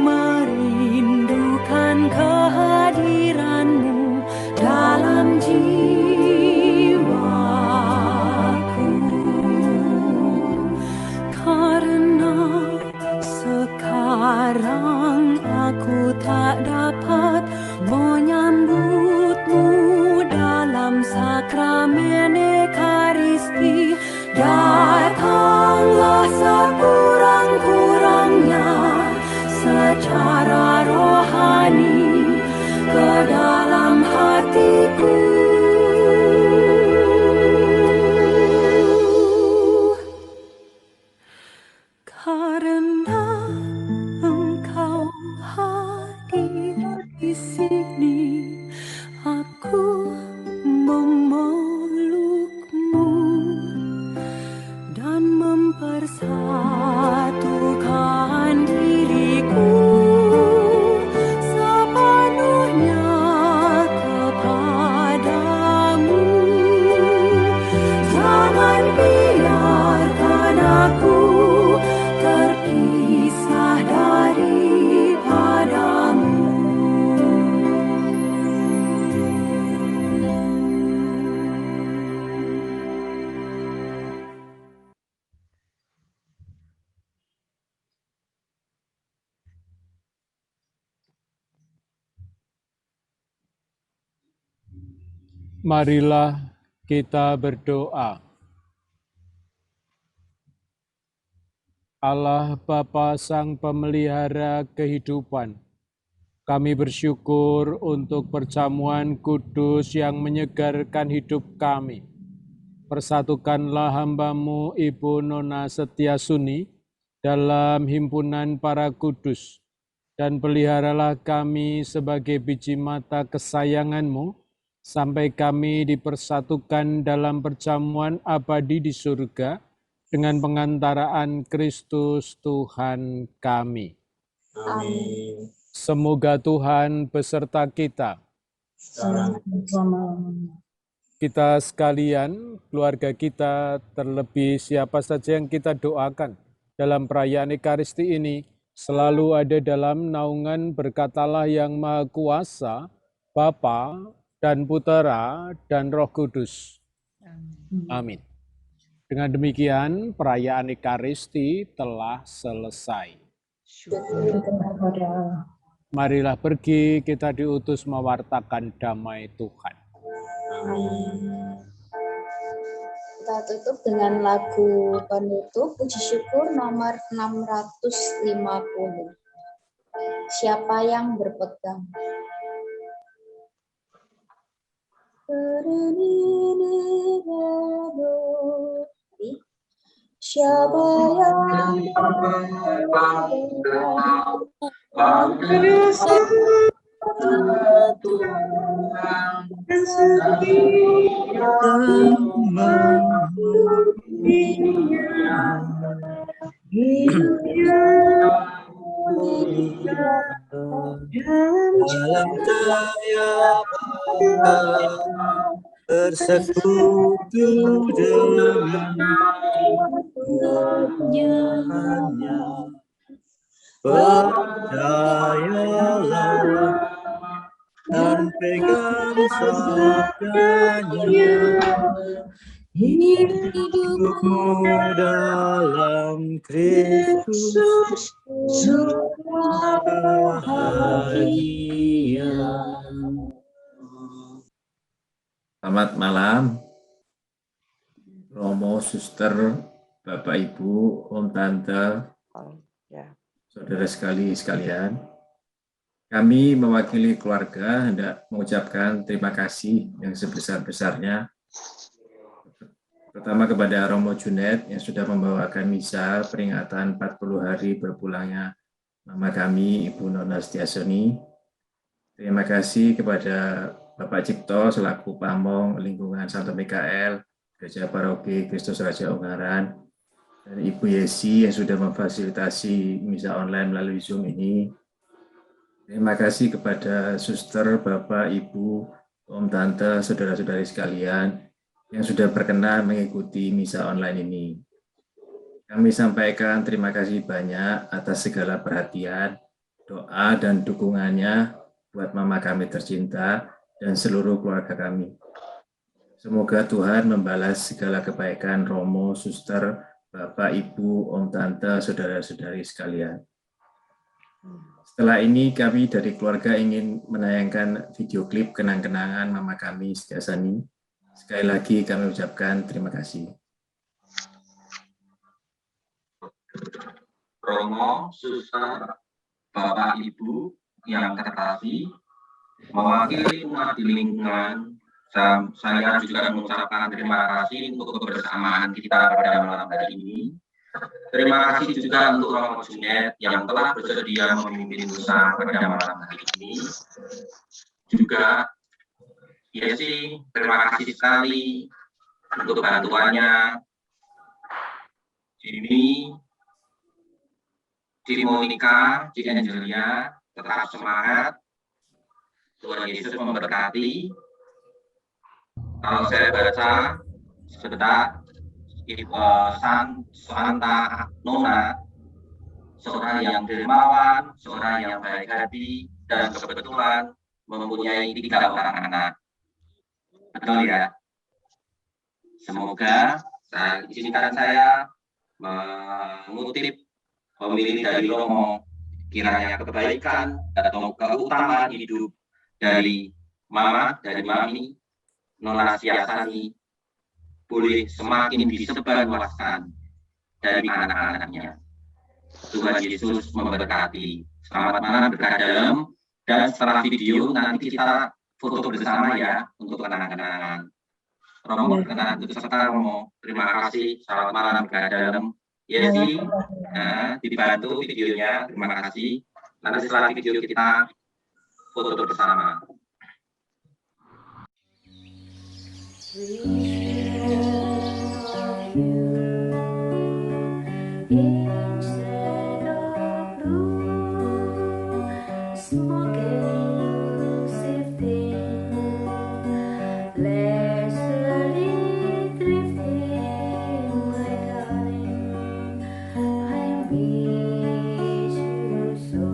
merindukan kehadiranmu dalam jiwaku, karena sekarang aku tak dapat menyambutmu dalam sakramen Ekaristi. Datanglah sekurang-kurangnya secara rohani ke dalam hatiku, karena Engkau hadir di sini. Aku memelukmu dan mempersatukan diriku sepenuhnya kepadamu. Jangan biarkan aku terpisah daripadamu. Marilah kita berdoa. Allah Bapa Sang Pemelihara kehidupan, kami bersyukur untuk perjamuan kudus yang menyegarkan hidup kami. Persatukanlah hamba-Mu Ibu Nona Setiasuni dalam himpunan para kudus, dan peliharalah kami sebagai biji mata kesayangan-Mu, sampai kami dipersatukan dalam perjamuan abadi di surga dengan pengantaraan Kristus Tuhan kami. Amin. Semoga Tuhan beserta kita. Kita sekalian, keluarga kita, terlebih siapa saja yang kita doakan dalam perayaan Ekaristi ini, selalu ada dalam naungan berkat Allah yang Maha Kuasa, Bapa dan Putera dan Roh Kudus. Amin. Dengan demikian, perayaan Ekaristi telah selesai. Marilah pergi, kita diutus mewartakan damai Tuhan. Kita tutup dengan lagu penutup puji syukur nomor 650. Siapa yang berpegang? Siapa yang bersekutu dengannya, percayalah dan pegang sabdanya, hidupmu dalam Kristus bahagia. Selamat malam, Romo, Suster, Bapak, Ibu, Om, Tante, saudara sekalian. Kami mewakili keluarga hendak mengucapkan terima kasih yang sebesar-besarnya. Pertama kepada Romo Junet yang sudah membawakan misa peringatan 40 hari berpulangnya mama kami, Ibu Nona Setiasuni. Terima kasih kepada Bapak Cipto selaku Pamong Lingkungan Santo Mikael, Gereja Paroki Kristus Raja Ungaran, dan Ibu Yesi yang sudah memfasilitasi misa online melalui Zoom ini. Terima kasih kepada suster, bapak, ibu, om, tante, saudara-saudari sekalian yang sudah berkenan mengikuti misa online ini. Kami sampaikan terima kasih banyak atas segala perhatian, doa, dan dukungannya buat mama kami tercinta dan seluruh keluarga kami. Semoga Tuhan membalas segala kebaikan Romo, suster, bapak, ibu, om, tante, saudara-saudari sekalian. Setelah ini kami dari keluarga ingin menayangkan video klip kenang-kenangan mama kami Setiasani. Sekali lagi kami ucapkan terima kasih. Romo, suster, bapak, ibu yang terkasih, mewakili umat di lingkungan, saya juga mengucapkan terima kasih untuk kebersamaan kita pada malam hari ini. Terima kasih juga untuk Romo Junet yang telah bersedia memimpin misa pada malam hari ini. Juga, ya sih, terima kasih sekali untuk bantuannya. Jimmy, Ciri Monica, Ciri Angelia, tetap semangat. Tuhan Yesus memberkati. Kalau saya baca sebentar, Santa Nona, seorang yang dermawan, seorang yang baik hati, dan kebetulan mempunyai 3 orang anak. Betul ya? Semoga izinkan saya mengutip pemilih dari Romo, kiranya kebaikan atau keutamaan hidup dari Mama, dari Mami, Nona Setiasani, boleh semakin disebarluaskan dari anak-anaknya. Tuhan Yesus memberkati. Selamat malam berkah dalam, dan setelah video nanti kita foto bersama ya untuk kenang-kenangan. Romo berkenan untuk serta Romo. Terima kasih. Selamat malam berkah dalam. Yesi, dibantu videonya. Terima kasih. Nanti setelah video kita foto bersama. Instead of blue, smoking, sifting, leisurely drifting, my darling, I miss you so.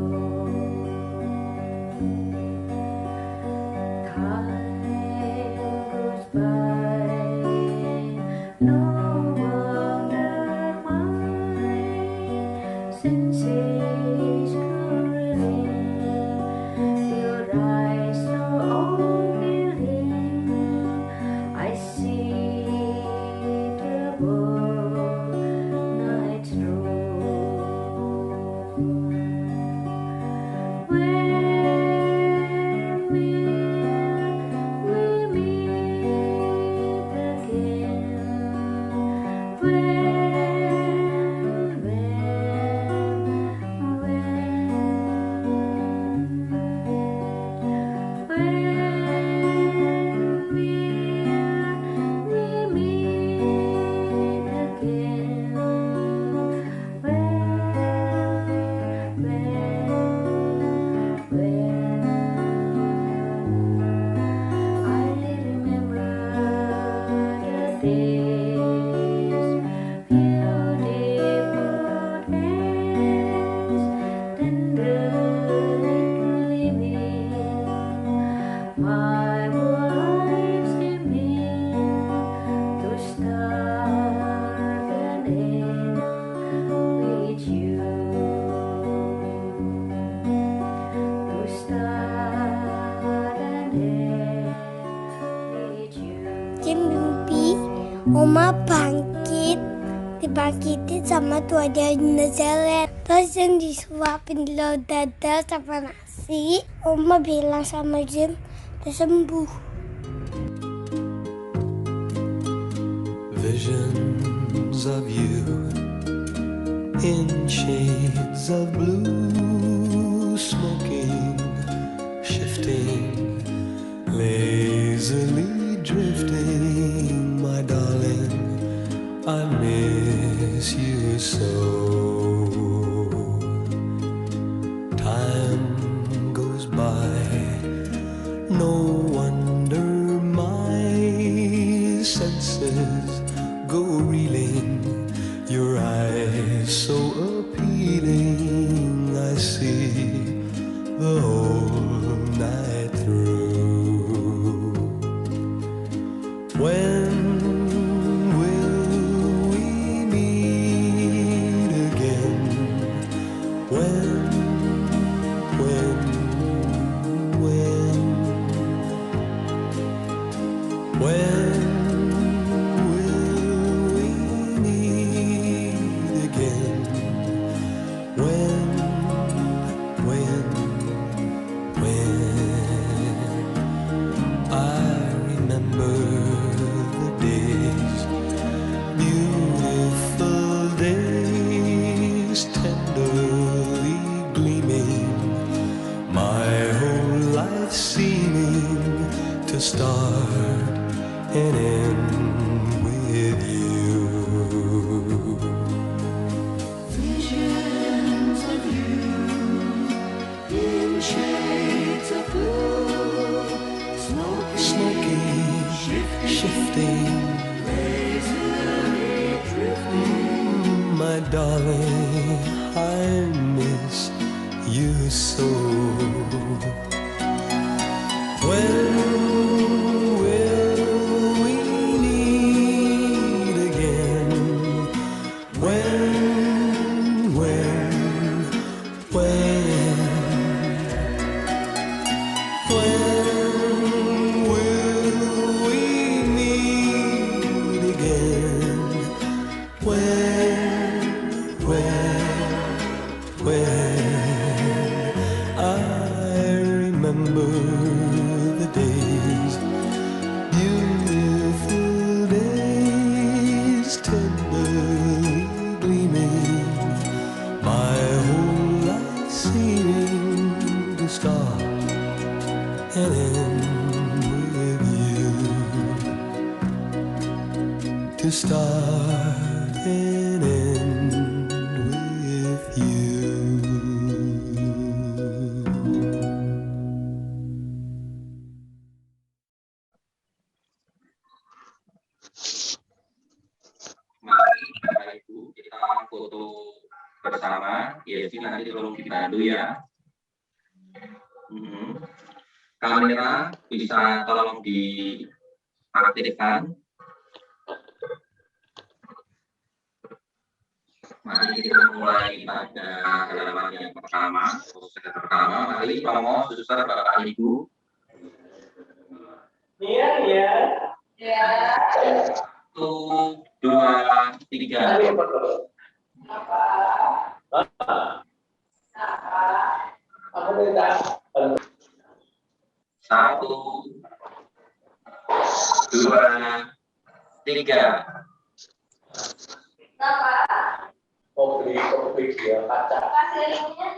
Time goes by, no wonder my senses curling, your eyes so unveiling, I see the world night through. When will we meet again? I remember the days, beautiful days, tenderly gleaming, my whole life seeming to start and end with you, to start and end with you. Dia mimpi Oma dibangkitin sama Tuhan dari Nazaret. Terus yang disuapin lo dada sama nasi. Oma bilang sama Jim, udah sembuh. Visions of you in shades of blue, smoking, shifting, lazily drifting, my darling, I miss you so. Time goes the whole night through. When will we meet again? When will we meet again? When I remember the days, beautiful days, tenderly gleaming, my whole life seeming to start and end with you. Visions of you in shades of blue, smoky, shifting, lazily drifting. My darling, I miss you so. When will we meet again? When will we meet again? I remember the days, beautiful days, tenderly gleaming, my whole life seeming to start and end with you, to start and end with you. Mari Bapak Ibu kita foto bersama. Yesi nanti tolong dibantu ya. Kamera bisa tolong diaktifkan. Mari kita mulai pada halaman yang pertama. Proses pertama, mari Romo, Suster, Bapak Ibu. Iya. 1, 2, 3. Satu, 2, 3. Kopi dia kaca. Kasih linknya.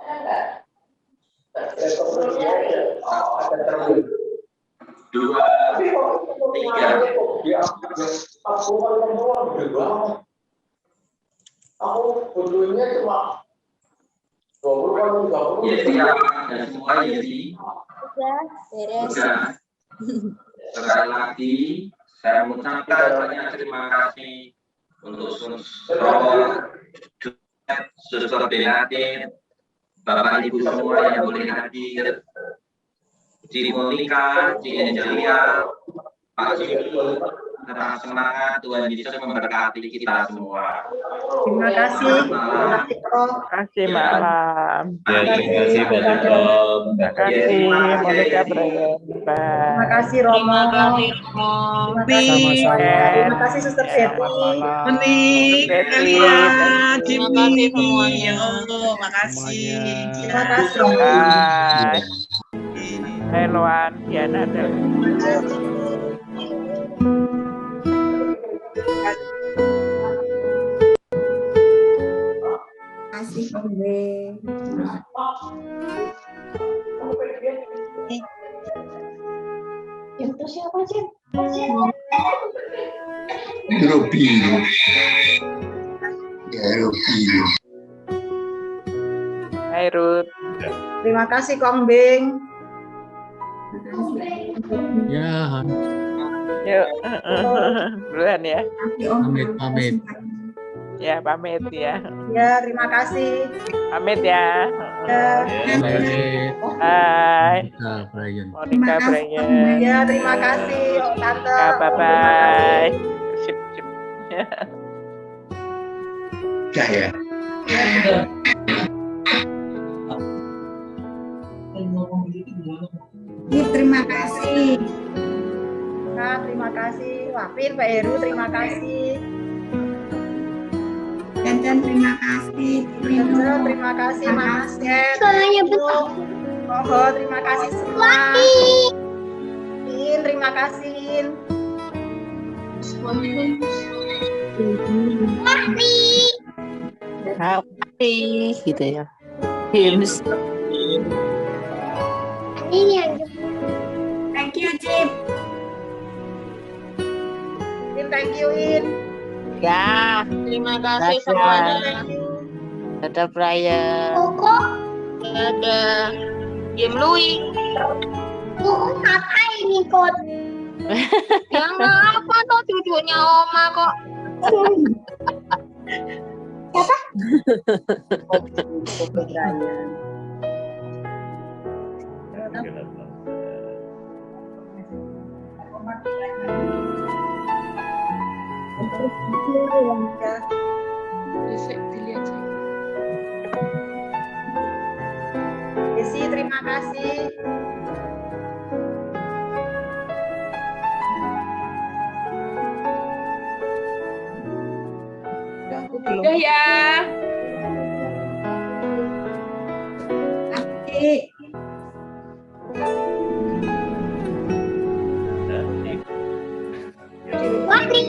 Ada enggak? Ada terus. 2, 3. Aku butuhnya cuma 20 ya siap dan semua ya sih. Udah, beres. Udah. Sekali lagi saya mengucapkan banyak terima kasih untuk Suster Benatin, Bapak Ibu semua yang boleh hadir, Ci Monika, Ci Angelia, Pak Jimmy, tetap semangat, Tuhan Yesus memberkati kita semua. Terima kasih. Terima kasih malam. Ya, terima kasih Pak Tukom. Terima kasih Monika Brian. Terima kasih Romo. Terima kasih Suster Betty. Menik, kalian, Jimmy, semuanya. Makasih. Terima kasih. Hai Loan, Diana dan kasih Kombe. Itu siapa sih? Robi. Ya, Robi. Hai Ruth. Terima kasih Kong Bing. Ya. Yuk. Duluan ya. Pamit. Ya, pamit ya. Ya, terima kasih. Pamit ya. Hai. Brian. Monica, Brian. Ya, terima kasih Tante. Bye-bye. Sip, sip. Dah ya. Terima kasih. Nah, terima kasih. Wafin, Pak Heru, terima kasih. Dan terima kasih. Terima kasih Mas Ed. Moho, terima kasih semua. In, terima kasih In. Happy gitu ya. Hymns. Ini yang Thank you, Cip. In, thank you In. Ya. Terima kasih Dadah. semuanya. Dadah, Brian. Koko. Dadah. Diem Lui. Koko ngapain nih, Kot? Ya nggak apa tuh cucunya Oma kok. Siapa? Desi, terima kasih. Udah ya. Kasih. Wafri.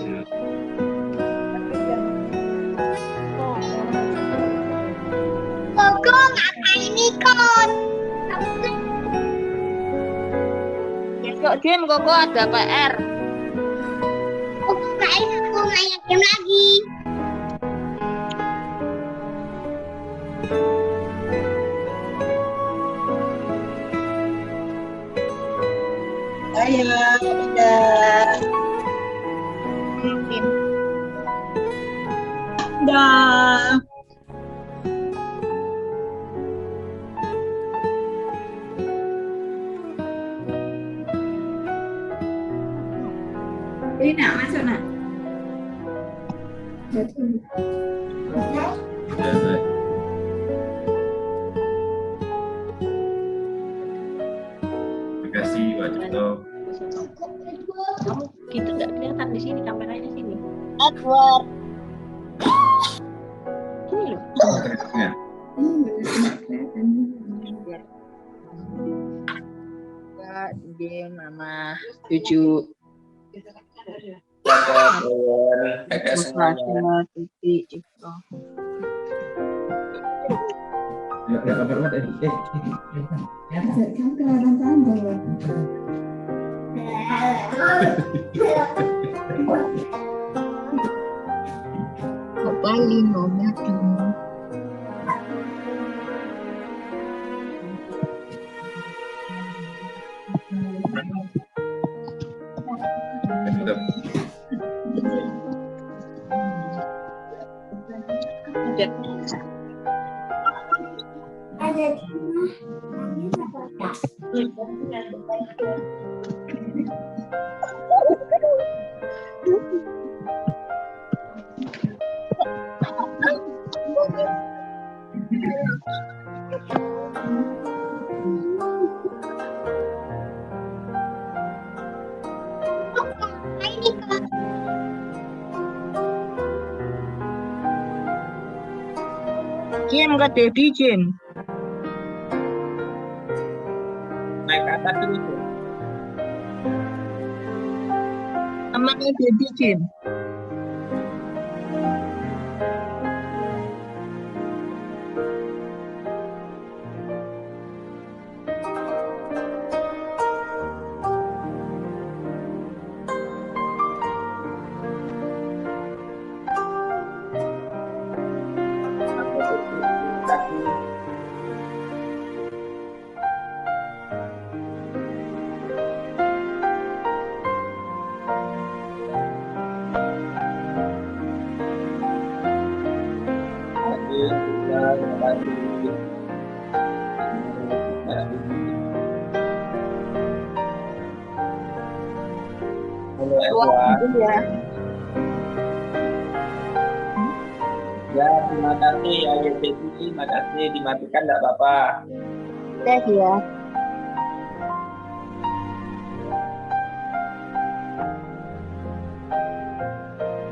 Koko ngapain nih, Kot? Besok Jim Koko ada PR. Koko nggak yakin lagi. Dadah. Dadah. Dah. Ini nak masuk nak. Terima kasih Pak Cipto. Kamu gitu nggak kelihatan di sini kameranya sini. Edward. Ini loh. Ya. Kak, Jim, Mama, Cucu. Dadah, Brian. Dadah semuanya. Masya, Tuti, Cipto. Ya, kabar Mat. Kamu kelihatan panjang. Kok kali nomor dulu. Jim ke Dedi, Jim. Naik ke atas dulu, Jim. Sama ke Dedi, Jim. Halo Edward. Ya. Ya, terima kasih ya YPT, terima kasih dimatikan enggak apa-apa. Ya.